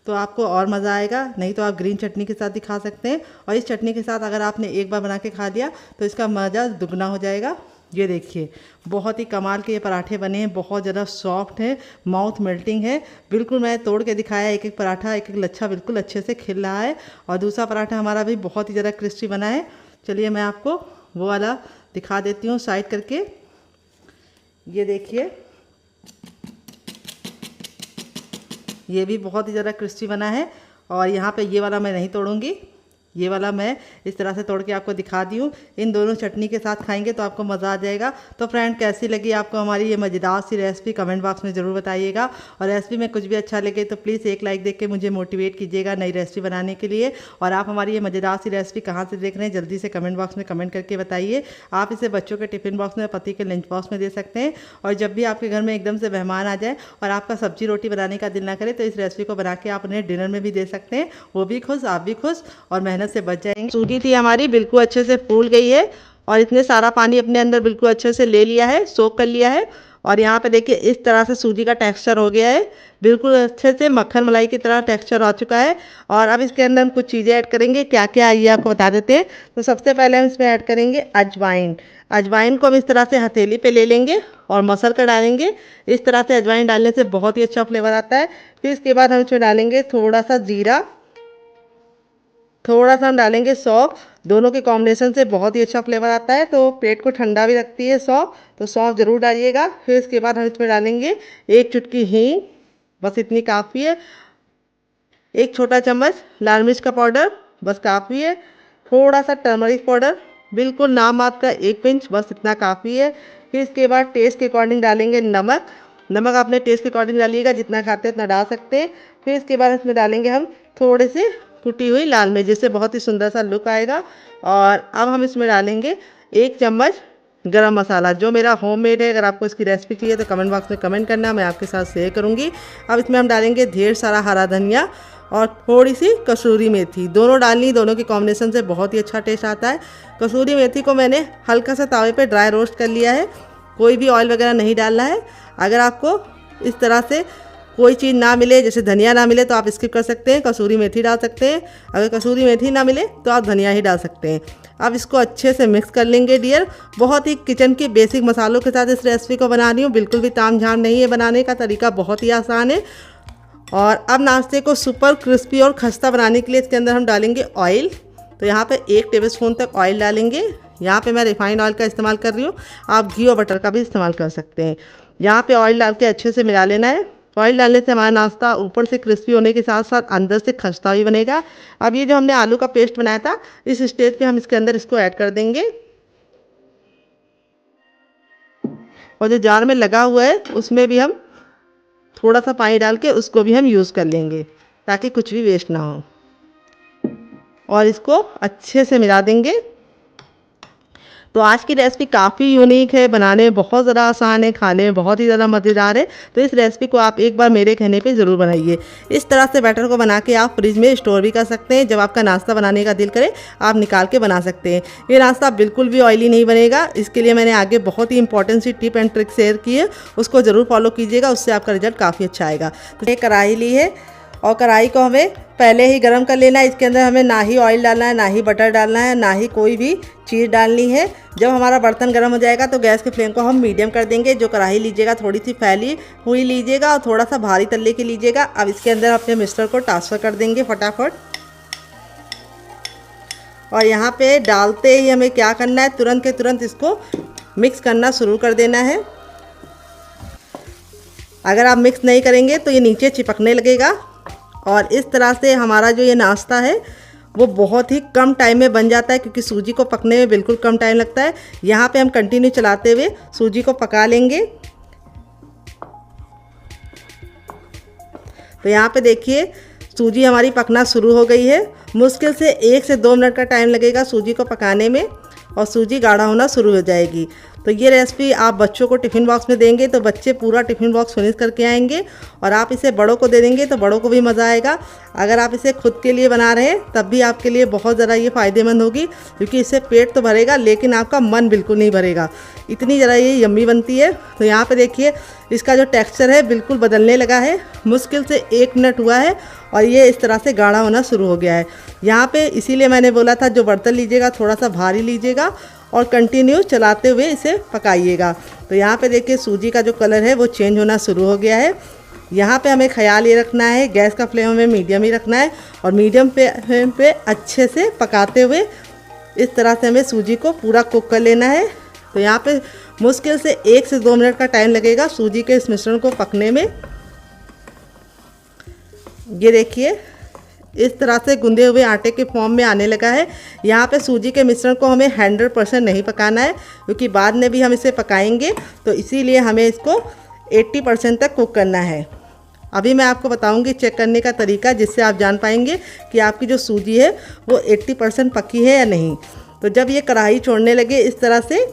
तो आपको और मज़ा आएगा, नहीं तो आप ग्रीन चटनी के साथ भी खा सकते हैं। और इस चटनी के साथ अगर आपने एक बार बना के खा लिया तो इसका मज़ा दुगना हो जाएगा। ये देखिए बहुत ही कमाल के ये पराठे बने हैं, बहुत ज़्यादा सॉफ्ट है, माउथ मेल्टिंग है। बिल्कुल मैं तोड़ के दिखाया, एक एक पराठा एक एक लच्छा बिल्कुल अच्छे से खिल रहा है। और दूसरा पराठा हमारा भी बहुत ही ज़्यादा क्रिस्पी बना है। चलिए मैं आपको वो वाला दिखा देती हूँ साइड करके। ये देखिए, ये भी बहुत ही ज़्यादा क्रिस्पी बना है। और यहाँ पे ये वाला मैं नहीं तोड़ूंगी, ये वाला मैं इस तरह से तोड़ के आपको दिखा दी हूँ। इन दोनों चटनी के साथ खाएंगे तो आपको मज़ा आ जाएगा। तो फ्रेंड, कैसी लगी आपको हमारी ये मज़ेदार सी रेसिपी कमेंट बॉक्स में ज़रूर बताइएगा। और रेसिपी में कुछ भी अच्छा लगे तो प्लीज़ एक लाइक देख के मुझे मोटिवेट कीजिएगा नई रेसिपी बनाने के लिए। और आप हमारी ये मज़ेदार सी रेसिपी कहाँ से देख रहे हैं जल्दी से कमेंट बॉक्स में कमेंट करके बताइए। आप इसे बच्चों के टिफ़िन बॉक्स में, पति के लंच बॉक्स में दे सकते हैं। और जब भी आपके घर में एकदम से मेहमान आ जाए और आपका सब्जी रोटी बनाने का दिल ना करे तो इस रेसिपी को बना के आप उन्हें डिनर में भी दे सकते हैं। वो भी खुश, आप भी खुश, और मेहनत से बच जाएंगे। सूजी थी हमारी बिल्कुल अच्छे से फूल गई है, और इसने सारा पानी अपने अंदर बिल्कुल अच्छे से ले लिया है, सोख कर लिया है। और यहाँ पे देखिए इस तरह से सूजी का टेक्सचर हो गया है, बिल्कुल अच्छे से मक्खन मलाई की तरह टेक्सचर आ चुका है। और अब इसके अंदर हम कुछ चीज़ें ऐड करेंगे, क्या क्या आइए आपको बता देते हैं। तो सबसे पहले हम इसमें ऐड करेंगे अजवाइन। अजवाइन को हम इस तरह से हथेली पे ले लेंगे और मसल कर डालेंगे। इस तरह से अजवाइन डालने से बहुत ही अच्छा फ्लेवर आता है। फिर इसके बाद हम इसमें डालेंगे थोड़ा सा जीरा, थोड़ा सा हम डालेंगे सौंफ। दोनों के कॉम्बिनेशन से बहुत ही अच्छा फ्लेवर आता है। तो पेट को ठंडा भी रखती है सौंफ, तो सौंफ ज़रूर डालिएगा। फिर इसके बाद हम इसमें डालेंगे 1 चुटकी हींग, बस इतनी काफ़ी है। 1 छोटा चम्मच लाल मिर्च का पाउडर, बस काफ़ी है। थोड़ा सा टर्मरिक पाउडर, बिल्कुल नाम मात्र का 1 पिंच, बस इतना काफ़ी है। फिर इसके बाद टेस्ट के अकॉर्डिंग डालेंगे नमक। नमक आपने टेस्ट के अकॉर्डिंग डालिएगा, जितना खाते हैं उतना डाल सकते हैं। फिर इसके बाद इसमें डालेंगे हम थोड़े से कुटी हुई लाल मिर्च, जिससे बहुत ही सुंदर सा लुक आएगा। और अब हम इसमें डालेंगे 1 चम्मच गरम मसाला, जो मेरा होममेड है। अगर आपको इसकी रेसिपी चाहिए तो कमेंट बॉक्स में कमेंट करना, मैं आपके साथ शेयर करूँगी। अब इसमें हम डालेंगे ढेर सारा हरा धनिया और थोड़ी सी कसूरी मेथी। दोनों डालनी, दोनों के कॉम्बिनेशन से बहुत ही अच्छा टेस्ट आता है। कसूरी मेथी को मैंने हल्का सा तावे पे ड्राई रोस्ट कर लिया है, कोई भी ऑयल वगैरह नहीं डालना है। अगर आपको इस तरह से कोई चीज़ ना मिले, जैसे धनिया ना मिले, तो आप स्किप कर सकते हैं, कसूरी मेथी डाल सकते हैं। अगर कसूरी मेथी ना मिले तो आप धनिया ही डाल सकते हैं। अब इसको अच्छे से मिक्स कर लेंगे डियर। बहुत ही किचन की बेसिक मसालों के साथ इस रेसिपी को बना रही हूँ, बिल्कुल भी तामझाम नहीं है। बनाने का तरीका बहुत ही आसान है। और अब नाश्ते को सुपर क्रिस्पी और खस्ता बनाने के लिए इसके अंदर हम डालेंगे ऑयल। तो यहाँ पे 1 टेबलस्पून तक ऑयल डालेंगे। यहाँ पे मैं रिफाइंड ऑयल का इस्तेमाल कर रही हूँ, आप घी और बटर का भी इस्तेमाल कर सकते हैं। यहाँ पे ऑयल डाल के अच्छे से मिला लेना है। ऑयल डालने से हमारा नाश्ता ऊपर से क्रिस्पी होने के साथ साथ अंदर से खस्ता भी बनेगा। अब ये जो हमने आलू का पेस्ट बनाया था, इस स्टेज पे हम इसके अंदर इसको ऐड कर देंगे। और जो जार में लगा हुआ है उसमें भी हम थोड़ा सा पानी डाल के उसको भी हम यूज़ कर लेंगे, ताकि कुछ भी वेस्ट ना हो। और इसको अच्छे से मिला देंगे। तो आज की रेसिपी काफ़ी यूनिक है, बनाने में बहुत ज़्यादा आसान है, खाने में बहुत ही ज़्यादा मज़ेदार है। तो इस रेसिपी को आप एक बार मेरे कहने पे ज़रूर बनाइए। इस तरह से बैटर को बना के आप फ्रिज में स्टोर भी कर सकते हैं। जब आपका नाश्ता बनाने का दिल करे आप निकाल के बना सकते हैं। ये नाश्ता बिल्कुल भी ऑयली नहीं बनेगा। इसके लिए मैंने आगे बहुत ही इंपॉर्टेंट सी टिप एंड ट्रिक शेयर की है, उसको ज़रूर फॉलो कीजिएगा, उससे आपका रिजल्ट काफ़ी अच्छा आएगा। तो एक कढ़ाई ली है और कढ़ाई को हमें पहले ही गर्म कर लेना है। इसके अंदर हमें ना ही ऑयल डालना है, ना ही बटर डालना है, ना ही कोई भी चीज़ डालनी है। जब हमारा बर्तन गर्म हो जाएगा तो गैस के फ्लेम को हम मीडियम कर देंगे। जो कढ़ाई लीजिएगा थोड़ी सी फैली हुई लीजिएगा और थोड़ा सा भारी तल्ले की लीजिएगा। अब इसके अंदर अपने मिक्सचर को ट्रांसफ़र कर देंगे फटाफट। और यहाँ पे डालते ही हमें क्या करना है, तुरंत के तुरंत इसको मिक्स करना शुरू कर देना है। अगर आप मिक्स नहीं करेंगे तो ये नीचे चिपकने लगेगा। और इस तरह से हमारा जो ये नाश्ता है वो बहुत ही कम टाइम में बन जाता है, क्योंकि सूजी को पकने में बिल्कुल कम टाइम लगता है। यहाँ पे हम कंटिन्यू चलाते हुए सूजी को पका लेंगे। तो यहाँ पे देखिए सूजी हमारी पकना शुरू हो गई है। मुश्किल से 1 से 2 मिनट का टाइम लगेगा सूजी को पकाने में, और सूजी गाढ़ा होना शुरू हो जाएगी। तो ये रेसिपी आप बच्चों को टिफ़िन बॉक्स में देंगे तो बच्चे पूरा टिफ़िन बॉक्स फिनिश करके आएंगे, और आप इसे बड़ों को दे देंगे तो बड़ों को भी मज़ा आएगा। अगर आप इसे खुद के लिए बना रहे हैं तब भी आपके लिए बहुत ज़्यादा ये फ़ायदेमंद होगी, क्योंकि इससे पेट तो भरेगा लेकिन आपका मन बिल्कुल नहीं भरेगा, इतनी ज़रा ये यम्मी बनती है। तो यहाँ पे देखिए इसका जो टेक्सचर है बिल्कुल बदलने लगा है। मुश्किल से 1 मिनट हुआ है और ये इस तरह से गाढ़ा होना शुरू हो गया है। यहाँ पे इसीलिए मैंने बोला था जो बर्तन लीजिएगा थोड़ा सा भारी लीजिएगा और कंटिन्यू चलाते हुए इसे पकाइएगा। तो यहाँ पे देखिए सूजी का जो कलर है वो चेंज होना शुरू हो गया है। यहाँ पे हमें ख्याल ये रखना है, गैस का फ्लेम हमें मीडियम ही रखना है, और मीडियम फ्लेम पे अच्छे से पकाते हुए इस तरह से हमें सूजी को पूरा कुक कर लेना है। तो यहाँ पे मुश्किल से 1 से 2 मिनट का टाइम लगेगा सूजी के इस मिश्रण को पकने में। ये देखिए इस तरह से गूंदे हुए आटे के फॉर्म में आने लगा है। यहाँ पे सूजी के मिश्रण को हमें 100% नहीं पकाना है, क्योंकि बाद में भी हम इसे पकाएंगे, तो इसीलिए हमें इसको 80% तक कुक करना है। अभी मैं आपको बताऊंगी चेक करने का तरीका, जिससे आप जान पाएंगे कि आपकी जो सूजी है वो 80% पकी है या नहीं। तो जब ये कढ़ाई छोड़ने लगे इस तरह से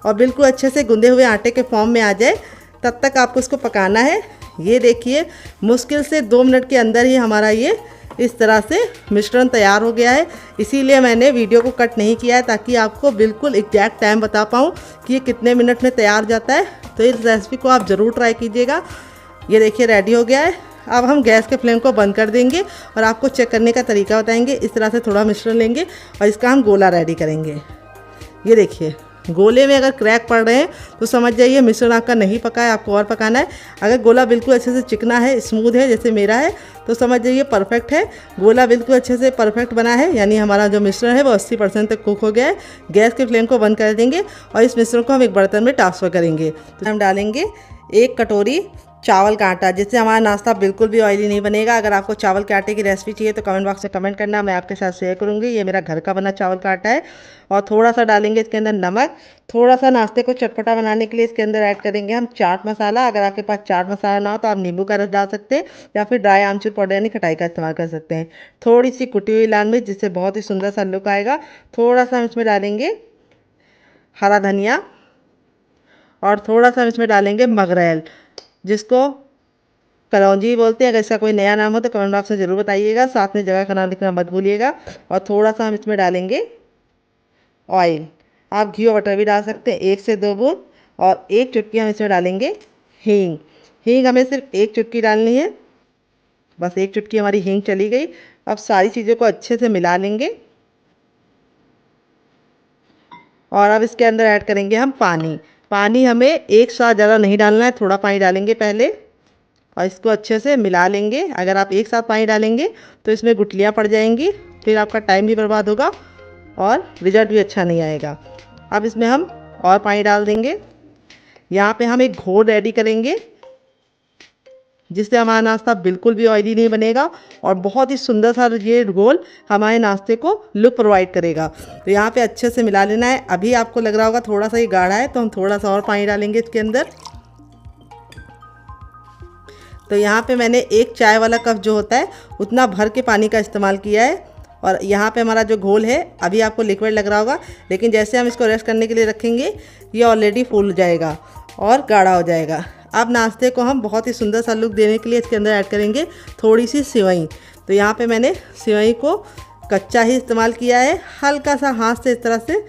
और बिल्कुल अच्छे से गूंदे हुए आटे के फॉर्म में आ जाए, तब तक आपको इसको पकाना है। ये देखिए मुश्किल से 2 मिनट के अंदर ही हमारा ये इस तरह से मिश्रण तैयार हो गया है। इसीलिए मैंने वीडियो को कट नहीं किया है, ताकि आपको बिल्कुल एग्जैक्ट टाइम बता पाऊँ कि ये कितने मिनट में तैयार जाता है। तो इस रेसिपी को आप ज़रूर ट्राई कीजिएगा। ये देखिए रेडी हो गया है। अब हम गैस के फ्लेम को बंद कर देंगे और आपको चेक करने का तरीका बताएंगे। इस तरह से थोड़ा मिश्रण लेंगे और इसका हम गोला रेडी करेंगे। ये देखिए गोले में अगर क्रैक पड़ रहे हैं तो समझ जाइए मिश्रण आपका नहीं पका है, आपको और पकाना है। अगर गोला बिल्कुल अच्छे से चिकना है, स्मूथ है जैसे मेरा है, तो समझ जाइए परफेक्ट है। गोला बिल्कुल अच्छे से परफेक्ट बना है, यानी हमारा जो मिश्रण है वो 80% तक कुक हो गया है। गैस के फ्लेम को बंद कर देंगे और इस मिश्रण को हम एक बर्तन में ट्रांसफ़र करेंगे। तो हम डालेंगे 1 कटोरी चावल का आटा, जिससे हमारा नाश्ता बिल्कुल भी ऑयली नहीं बनेगा। अगर आपको चावल के आटे की रेसिपी चाहिए तो कमेंट बॉक्स में कमेंट करना, मैं आपके साथ शेयर करूंगी। ये मेरा घर का बना चावल का आटा है। और थोड़ा सा डालेंगे इसके अंदर नमक। थोड़ा सा नाश्ते को चटपटा बनाने के लिए इसके अंदर ऐड करेंगे हम चाट मसाला। अगर आपके पास चाट मसाला ना हो तो आप नींबू का रस डाल सकते हैं, या फिर ड्राई आमचूर पाउडर यानी खटाई का इस्तेमाल कर सकते हैं। थोड़ी सी कुटी हुई लाल मिर्च, जिससे बहुत ही सुंदर सा लुक आएगा। थोड़ा सा हम इसमें डालेंगे हरा धनिया, और थोड़ा सा हम इसमें डालेंगे मगरेल, जिसको कलौंजी बोलते हैं। अगर इसका कोई नया नाम हो तो कमेंट बॉक्स में ज़रूर बताइएगा। साथ में जगह का नाम लिखना मत भूलिएगा। और थोड़ा सा हम इसमें डालेंगे ऑयल। आप घी और बटर भी डाल सकते हैं, 1 से 2 बूंद। और 1 चुटकी हम इसमें डालेंगे हींग। हींग हमें सिर्फ 1 चुटकी डालनी है, बस 1 चुटकी हमारी हींग चली गई। अब सारी चीज़ों को अच्छे से मिला लेंगे और अब इसके अंदर ऐड करेंगे हम पानी। पानी हमें एक साथ ज़्यादा नहीं डालना है, थोड़ा पानी डालेंगे पहले और इसको अच्छे से मिला लेंगे। अगर आप एक साथ पानी डालेंगे तो इसमें गुठलियाँ पड़ जाएंगी, फिर आपका टाइम भी बर्बाद होगा और रिजल्ट भी अच्छा नहीं आएगा। अब इसमें हम और पानी डाल देंगे। यहाँ पे हम एक घोल रेडी करेंगे, जिससे हमारा नाश्ता बिल्कुल भी ऑयली नहीं बनेगा और बहुत ही सुंदर सा ये घोल हमारे नाश्ते को लुक प्रोवाइड करेगा। तो यहाँ पे अच्छे से मिला लेना है। अभी आपको लग रहा होगा थोड़ा सा ये गाढ़ा है, तो हम थोड़ा सा और पानी डालेंगे इसके अंदर। तो यहाँ पे मैंने 1 चाय वाला कप जो होता है उतना भर के पानी का इस्तेमाल किया है। और यहाँ पे हमारा जो घोल है, अभी आपको लिक्विड लग रहा होगा, लेकिन जैसे हम इसको रेस्ट करने के लिए रखेंगे ये ऑलरेडी फूल जाएगा और गाढ़ा हो जाएगा। अब नाश्ते को हम बहुत ही सुंदर सा लुक देने के लिए इसके अंदर ऐड करेंगे थोड़ी सी सेवई। तो यहाँ पे मैंने सेवई को कच्चा ही इस्तेमाल किया है। हल्का सा हाथ से इस तरह से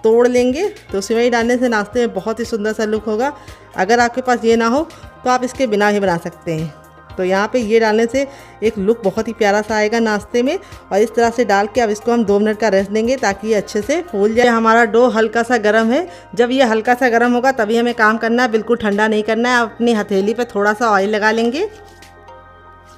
तोड़ लेंगे, तो सेवई डालने से नाश्ते में बहुत ही सुंदर सा लुक होगा। अगर आपके पास ये ना हो तो आप इसके बिना ही बना सकते हैं। तो यहाँ पे ये डालने से एक लुक बहुत ही प्यारा सा आएगा नाश्ते में। और इस तरह से डाल के अब इसको हम 2 मिनट का रेस्ट देंगे ताकि ये अच्छे से फूल जाए। हमारा डो हल्का सा गर्म है। जब ये हल्का सा गर्म होगा तभी हमें काम करना है, बिल्कुल ठंडा नहीं करना है। आप अपनी हथेली पे थोड़ा सा ऑयल लगा लेंगे।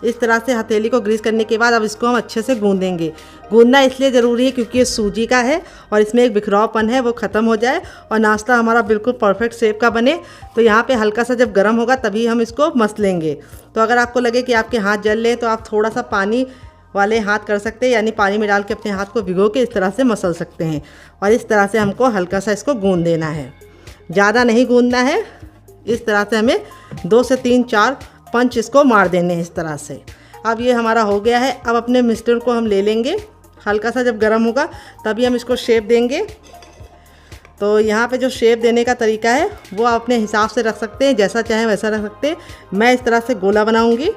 इस तरह से हथेली को ग्रीस करने के बाद अब इसको हम अच्छे से गूंदेंगे। गूंदना इसलिए ज़रूरी है क्योंकि ये सूजी का है और इसमें एक बिखरावपन है, वो ख़त्म हो जाए और नाश्ता हमारा बिल्कुल परफेक्ट शेप का बने। तो यहाँ पे हल्का सा जब गर्म होगा तभी हम इसको मस लेंगे। तो अगर आपको लगे कि आपके हाथ जल लें तो आप थोड़ा सा पानी वाले हाथ कर सकते हैं, यानी पानी में डाल के अपने हाथ को भिगो के इस तरह से मसल सकते हैं। और इस तरह से हमको हल्का सा इसको गूंद देना है, ज़्यादा नहीं गूंदना है। इस तरह से हमें 2 से 3-4 पंच इसको मार देने हैं इस तरह से। अब ये हमारा हो गया है। अब अपने मिक्सचर को हम ले लेंगे, हल्का सा जब गर्म होगा तभी हम इसको शेप देंगे। तो यहाँ पे जो शेप देने का तरीका है वो आप अपने हिसाब से रख सकते हैं, जैसा चाहें वैसा रख सकते हैं। मैं इस तरह से गोला बनाऊंगी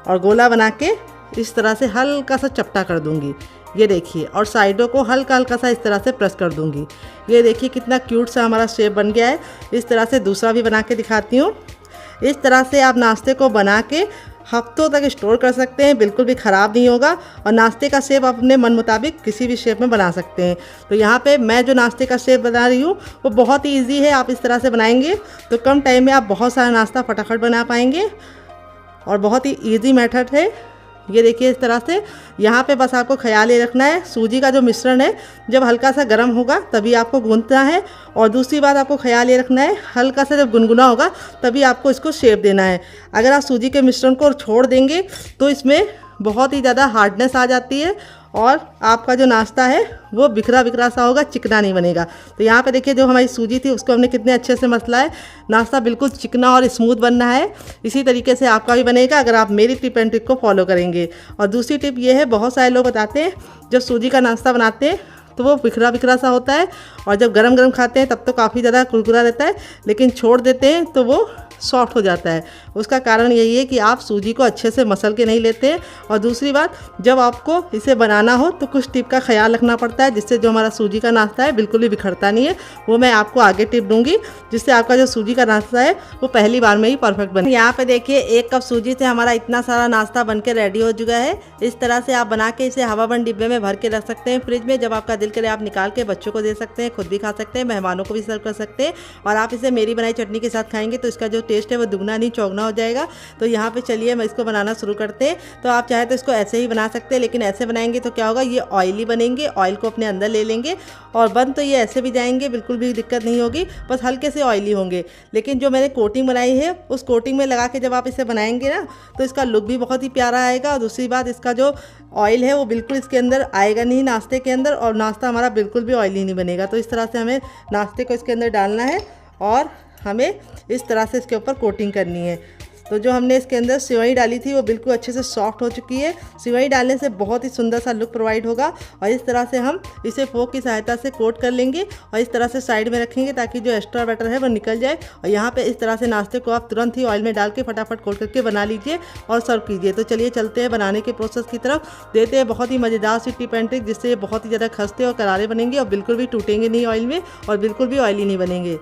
और गोला बना के इस तरह से हल्का सा चपटा कर दूंगी, ये देखिए। और साइडों को हल्का हल्का सा इस तरह से प्रेस कर दूंगी। ये देखिए कितना क्यूट सा हमारा शेप बन गया है। इस तरह से दूसरा भी बना के दिखाती हूँ। इस तरह से आप नाश्ते को बना के हफ्तों तक स्टोर कर सकते हैं, बिल्कुल भी ख़राब नहीं होगा। और नाश्ते का शेप आप अपने मन मुताबिक किसी भी शेप में बना सकते हैं। तो यहाँ पे मैं जो नाश्ते का शेप बना रही हूँ वो बहुत ही ईजी है। आप इस तरह से बनाएंगे तो कम टाइम में आप बहुत सारा नाश्ता फटाफट बना पाएंगे और बहुत ही ईजी मेथड है। ये देखिए इस तरह से। यहाँ पे बस आपको ख्याल ये रखना है, सूजी का जो मिश्रण है जब हल्का सा गर्म होगा तभी आपको गूंथना है। और दूसरी बात आपको ख्याल ये रखना है, हल्का सा जब गुनगुना होगा तभी आपको इसको शेप देना है। अगर आप सूजी के मिश्रण को छोड़ देंगे तो इसमें बहुत ही ज़्यादा हार्डनेस आ जाती है और आपका जो नाश्ता है वो बिखरा बिखरा सा होगा, चिकना नहीं बनेगा। तो यहाँ पे देखिए जो हमारी सूजी थी उसको हमने कितने अच्छे से मसला है। नाश्ता बिल्कुल चिकना और स्मूथ बनना है। इसी तरीके से आपका भी बनेगा अगर आप मेरी टिप एंड ट्रिक को फॉलो करेंगे। और दूसरी टिप ये है, बहुत सारे लोग बताते हैं जब सूजी का नाश्ता बनाते हैं तो वो बिखरा बिखरा सा होता है और जब गरम गरम खाते हैं तब तो काफ़ी ज़्यादा कुरकुरा रहता है, लेकिन छोड़ देते हैं तो वो सॉफ्ट हो जाता है। उसका कारण यही है कि आप सूजी को अच्छे से मसल के नहीं लेते हैं। और दूसरी बात, जब आपको इसे बनाना हो तो कुछ टिप का ख्याल रखना पड़ता है, जिससे जो हमारा सूजी का नाश्ता है बिल्कुल भी बिखरता नहीं है। वो मैं आपको आगे टिप दूंगी, जिससे आपका जो सूजी का नाश्ता है वो पहली बार में ही परफेक्ट बने। यहाँ पे देखिए 1 कप सूजी से हमारा इतना सारा नाश्ता बनके रेडी हो चुका है। इस तरह से आप बना के इसे हवाबंद डिब्बे में भर के रख सकते हैं फ्रिज में। जब आपका दिल करे आप निकाल के बच्चों को दे सकते हैं, खुद भी खा सकते हैं, मेहमानों को भी सर्व कर सकते हैं। और आप इसे मेरी बनाई चटनी के साथ खाएंगे तो इसका जो टेस्ट है वो दुगना नहीं चौगुना हो जाएगा। तो यहाँ पे चलिए मैं इसको बनाना शुरू करते हैं। तो आप चाहे तो इसको ऐसे ही बना सकते हैं, लेकिन ऐसे बनाएंगे तो क्या होगा, ये ऑयली बनेंगे, ऑयल को अपने अंदर ले लेंगे और बन तो ये ऐसे भी जाएंगे, बिल्कुल भी दिक्कत नहीं होगी, बस हल्के से ऑयली होंगे। लेकिन जो मैंने कोटिंग बनाई है उस कोटिंग में लगा के जब आप इसे बनाएंगे ना तो इसका लुक भी बहुत ही प्यारा आएगा। और दूसरी बात, इसका जो ऑयल है वो बिल्कुल इसके अंदर आएगा नहीं नाश्ते के अंदर, और नाश्ता हमारा बिल्कुल भी ऑयली नहीं बनेगा। तो इस तरह से हमें नाश्ते को इसके अंदर डालना है और हमें इस तरह से इसके ऊपर कोटिंग करनी है। तो जो हमने इसके अंदर सेवई डाली थी वो बिल्कुल अच्छे से सॉफ्ट हो चुकी है। सेवई डालने से बहुत ही सुंदर सा लुक प्रोवाइड होगा। और इस तरह से हम इसे फोक की सहायता से कोट कर लेंगे और इस तरह से साइड में रखेंगे ताकि जो एक्स्ट्रा बैटर है वो निकल जाए। और यहाँ पे इस तरह से नाश्ते को आप तुरंत ही ऑयल में डाल के फटाफट कोट करके बना लीजिए और सर्व कीजिए। तो चलिए चलते हैं बनाने के प्रोसेस की तरफ, देते हैं बहुत ही मज़ेदार सी टिप एंड ट्रिक, जिससे ये बहुत ही ज़्यादा खस्ते और करारे बनेंगे और बिल्कुल भी टूटेंगे नहीं ऑयल में और बिल्कुल भी ऑयली नहीं बनेंगे।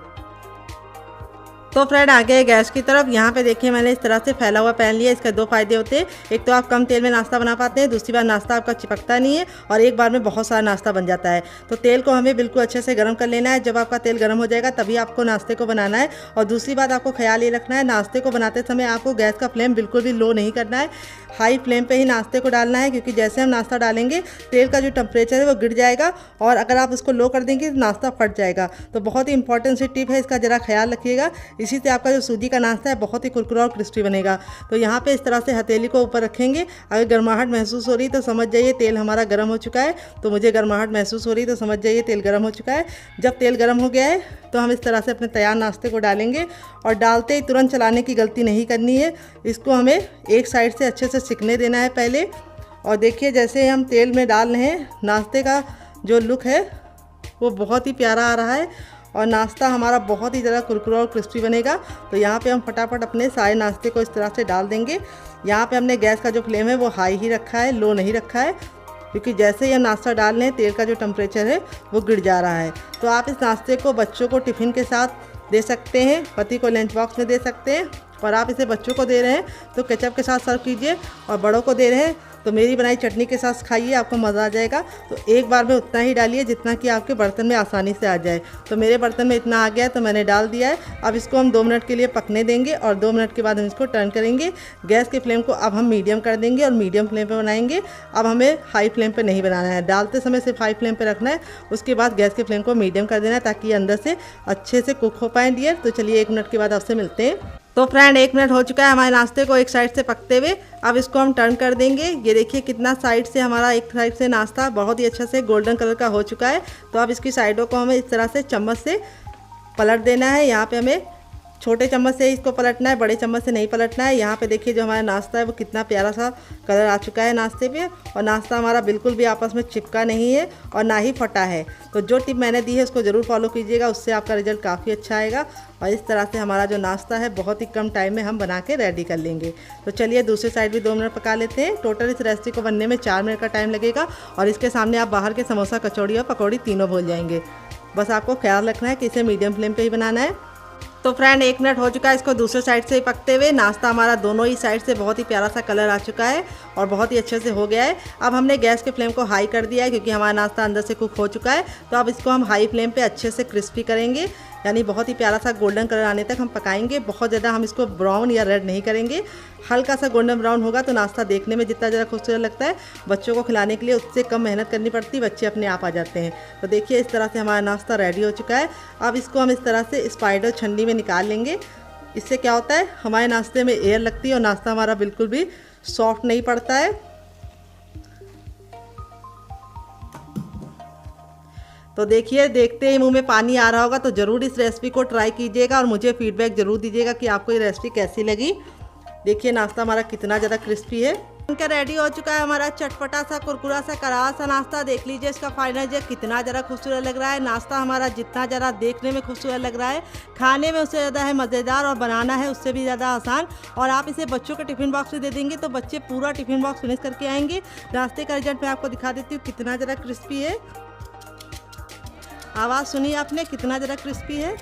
तो फ्रेंड आ गए गैस की तरफ। यहाँ पे देखिए मैंने इस तरह से फैला हुआ पैन लिया। इसके 2 फ़ायदे होते हैं, एक तो आप कम तेल में नाश्ता बना पाते हैं, दूसरी बार नाश्ता आपका चिपकता नहीं है और एक बार में बहुत सारा नाश्ता बन जाता है। तो तेल को हमें बिल्कुल अच्छे से गर्म कर लेना है। जब आपका तेल गर्म हो जाएगा तभी आपको नाश्ते को बनाना है। और दूसरी बात आपको ख्याल ये रखना है, नाश्ते को बनाते समय आपको गैस का फ्लेम बिल्कुल भी लो नहीं करना है, हाई फ्लेम पे ही नाश्ते को डालना है, क्योंकि जैसे हम नाश्ता डालेंगे तेल का जो टेम्परेचर है वो गिर जाएगा और अगर आप उसको लो कर देंगे तो नाश्ता फट जाएगा। तो बहुत ही इंपॉर्टेंट सी टिप है, इसका ज़रा ख्याल रखिएगा। इसी से आपका जो सूजी का नाश्ता है बहुत ही कुरकुरा और क्रिस्पी बनेगा। तो यहाँ पे इस तरह से हथेली को ऊपर रखेंगे। अगर गर्माहट महसूस हो रही तो समझ जाइए तेल हमारा गर्म हो चुका है। तो मुझे गर्माहट महसूस हो रही तो समझ जाइए तेल गर्म हो चुका है। जब तेल गर्म हो गया है तो हम इस तरह से अपने तैयार नाश्ते को डालेंगे और डालते ही तुरंत चलाने की गलती नहीं करनी है। इसको हमें एक साइड से अच्छे से सिकने देना है पहले। और देखिए जैसे हम तेल में डाल रहे हैं, नाश्ते का जो लुक है वो बहुत ही प्यारा आ रहा है और नाश्ता हमारा बहुत ही ज़्यादा कुरकुरा और क्रिस्पी बनेगा। तो यहाँ पे हम फटाफट अपने सारे नाश्ते को इस तरह से डाल देंगे। यहाँ पे हमने गैस का जो फ्लेम है वो हाई ही रखा है, लो नहीं रखा है, क्योंकि जैसे ही हम नाश्ता डाल रहे हैं तेल का जो टेम्परेचर है वो गिर जा रहा है। तो आप इस नाश्ते को बच्चों को टिफ़िन के साथ दे सकते हैं, पति को लंच बॉक्स में दे सकते हैं, और आप इसे बच्चों को दे रहे हैं तो केचप के साथ सर्व कीजिए, और बड़ों को दे रहे हैं तो मेरी बनाई चटनी के साथ खाइए, आपको मज़ा आ जाएगा। तो एक बार में उतना ही डालिए जितना कि आपके बर्तन में आसानी से आ जाए। तो मेरे बर्तन में इतना आ गया है तो मैंने डाल दिया है। अब इसको हम 2 मिनट के लिए पकने देंगे और 2 मिनट के बाद हम इसको टर्न करेंगे। गैस के फ्लेम को अब हम मीडियम कर देंगे और मीडियम फ्लेम पे बनाएंगे। अब हमें हाई फ्लेम पे नहीं बनाना है, डालते समय सिर्फ हाई फ्लेम पे रखना है। उसके बाद गैस के फ्लेम को मीडियम कर देना है ताकि अंदर से अच्छे से कुक हो पाए डियर। तो चलिए 1 मिनट के बाद आपसे मिलते हैं। तो फ्रेंड 1 मिनट हो चुका है हमारे नाश्ते को एक साइड से पकते हुए। अब इसको हम टर्न कर देंगे। ये देखिए कितना साइड से हमारा एक साइड से नाश्ता बहुत ही अच्छा से गोल्डन कलर का हो चुका है। तो अब इसकी साइडों को हमें इस तरह से चम्मच से पलट देना है। यहाँ पे हमें छोटे चम्मच से इसको पलटना है, बड़े चम्मच से नहीं पलटना है। यहाँ पे देखिए जो हमारा नाश्ता है वो कितना प्यारा सा कलर आ चुका है नाश्ते पे, और नाश्ता हमारा बिल्कुल भी आपस में चिपका नहीं है और ना ही फटा है। तो जो टिप मैंने दी है उसको ज़रूर फॉलो कीजिएगा, उससे आपका रिजल्ट काफ़ी अच्छा आएगा। और इस तरह से हमारा जो नाश्ता है बहुत ही कम टाइम में हम बना के रेडी कर लेंगे। तो चलिए दूसरी साइड भी 2 मिनट पका लेते हैं। टोटल इस रेसिपी को बनने में 4 मिनट का टाइम लगेगा और इसके सामने आप बाहर के समोसा, कचौड़ी और पकौड़ी तीनों भूल जाएंगे। बस आपको ख्याल रखना है कि इसे मीडियम फ्लेम पे ही बनाना है। तो फ्रेंड 1 मिनट हो चुका है इसको दूसरे साइड से ही पकते हुए। नाश्ता हमारा दोनों ही साइड से बहुत ही प्यारा सा कलर आ चुका है और बहुत ही अच्छे से हो गया है। अब हमने गैस के फ्लेम को हाई कर दिया है क्योंकि हमारा नाश्ता अंदर से कुक हो चुका है। तो अब इसको हम हाई फ्लेम पे अच्छे से क्रिस्पी करेंगे, यानी बहुत ही प्यारा सा गोल्डन कलर आने तक हम पकाएंगे। बहुत ज़्यादा हम इसको ब्राउन या रेड नहीं करेंगे, हल्का सा गोल्डन ब्राउन होगा तो नाश्ता देखने में जितना ज़्यादा खूबसूरत लगता है, बच्चों को खिलाने के लिए उससे कम मेहनत करनी पड़ती, बच्चे अपने आप आ जाते हैं। तो देखिए इस तरह से हमारा नाश्ता रेडी हो चुका है। अब इसको हम इस तरह से स्पाइडर छन्नी में निकाल लेंगे। इससे क्या होता है, हमारे नाश्ते में एयर लगती है और नाश्ता हमारा बिल्कुल भी सॉफ्ट नहीं पड़ता है। तो देखिए देखते ही मुंह में पानी आ रहा होगा, तो ज़रूर इस रेसिपी को ट्राई कीजिएगा और मुझे फीडबैक ज़रूर दीजिएगा कि आपको ये रेसिपी कैसी लगी। देखिए नाश्ता हमारा कितना ज़्यादा क्रिस्पी है बनकर रेडी हो चुका है हमारा चटपटा सा कुरकुरा सा करारा सा नाश्ता। देख लीजिए इसका फाइनल जो कितना ज़रा खूबसूरत लग रहा है। नाश्ता हमारा जितना ज़रा देखने में खूबसूरत लग रहा है, खाने में उससे ज़्यादा है मज़ेदार और बनाना है उससे भी ज़्यादा आसान। और आप इसे बच्चों के टिफ़िन बॉक्स में दे देंगे तो बच्चे पूरा टिफ़िन बॉक्स फिनिश करके आएंगे। नाश्ते का रिजल्ट मैं आपको दिखा देती हूँ कितना ज़रा क्रिस्पी है। आवाज़ सुनिए आपने, कितना ज़रा क्रिस्पी है,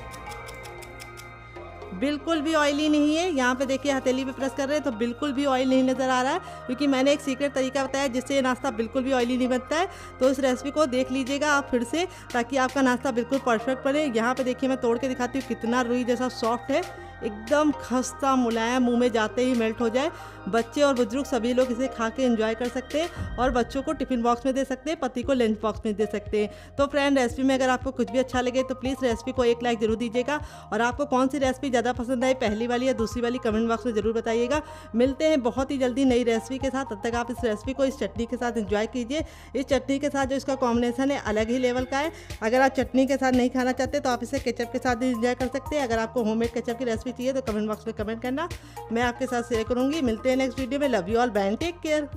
बिल्कुल भी ऑयली नहीं है। यहाँ पे देखिए हथेली पे प्रेस कर रहे हैं तो बिल्कुल भी ऑयल नहीं नज़र आ रहा है, क्योंकि मैंने एक सीक्रेट तरीका बताया जिससे ये नाश्ता बिल्कुल भी ऑयली नहीं बनता है। तो इस रेसिपी को देख लीजिएगा आप फिर से, ताकि आपका नाश्ता बिल्कुल परफेक्ट बने। यहाँ पे देखिए मैं तोड़ के दिखाती हूँ कितना रुई जैसा सॉफ्ट है, एकदम खस्ता मुलायम, मुंह में जाते ही मेल्ट हो जाए। बच्चे और बुजुर्ग सभी लोग इसे खा के एंजॉय कर सकते हैं और बच्चों को टिफ़िन बॉक्स में दे सकते हैं, पति को लंच बॉक्स में दे सकते हैं। तो फ्रेंड, रेसिपी में अगर आपको कुछ भी अच्छा लगे तो प्लीज़ रेसिपी को एक लाइक ज़रूर दीजिएगा। और आपको कौन सी रेसिपी ज़्यादा पसंद आई, पहली वाली या दूसरी वाली, कमेंट बॉक्स में ज़रूर बताइएगा। मिलते हैं बहुत ही जल्दी नई रेसिपी के साथ। तब तक आप इस रेसिपी को इस चटनी के साथ एंजॉय कीजिए। इस चटनी के साथ जो इसका कॉम्बिनेशन है अलग ही लेवल का है। अगर आप चटनी के साथ नहीं खाना चाहते तो आप इसे केचप के साथ भी एंजॉय कर सकते हैं। अगर आपको होममेड केचप की रेसिपी चाहिए तो कमेंट बॉक्स में कमेंट करना, मैं आपके साथ शेयर करूंगी। मिलते हैं नेक्स्ट वीडियो में। Love you all, bye, take care.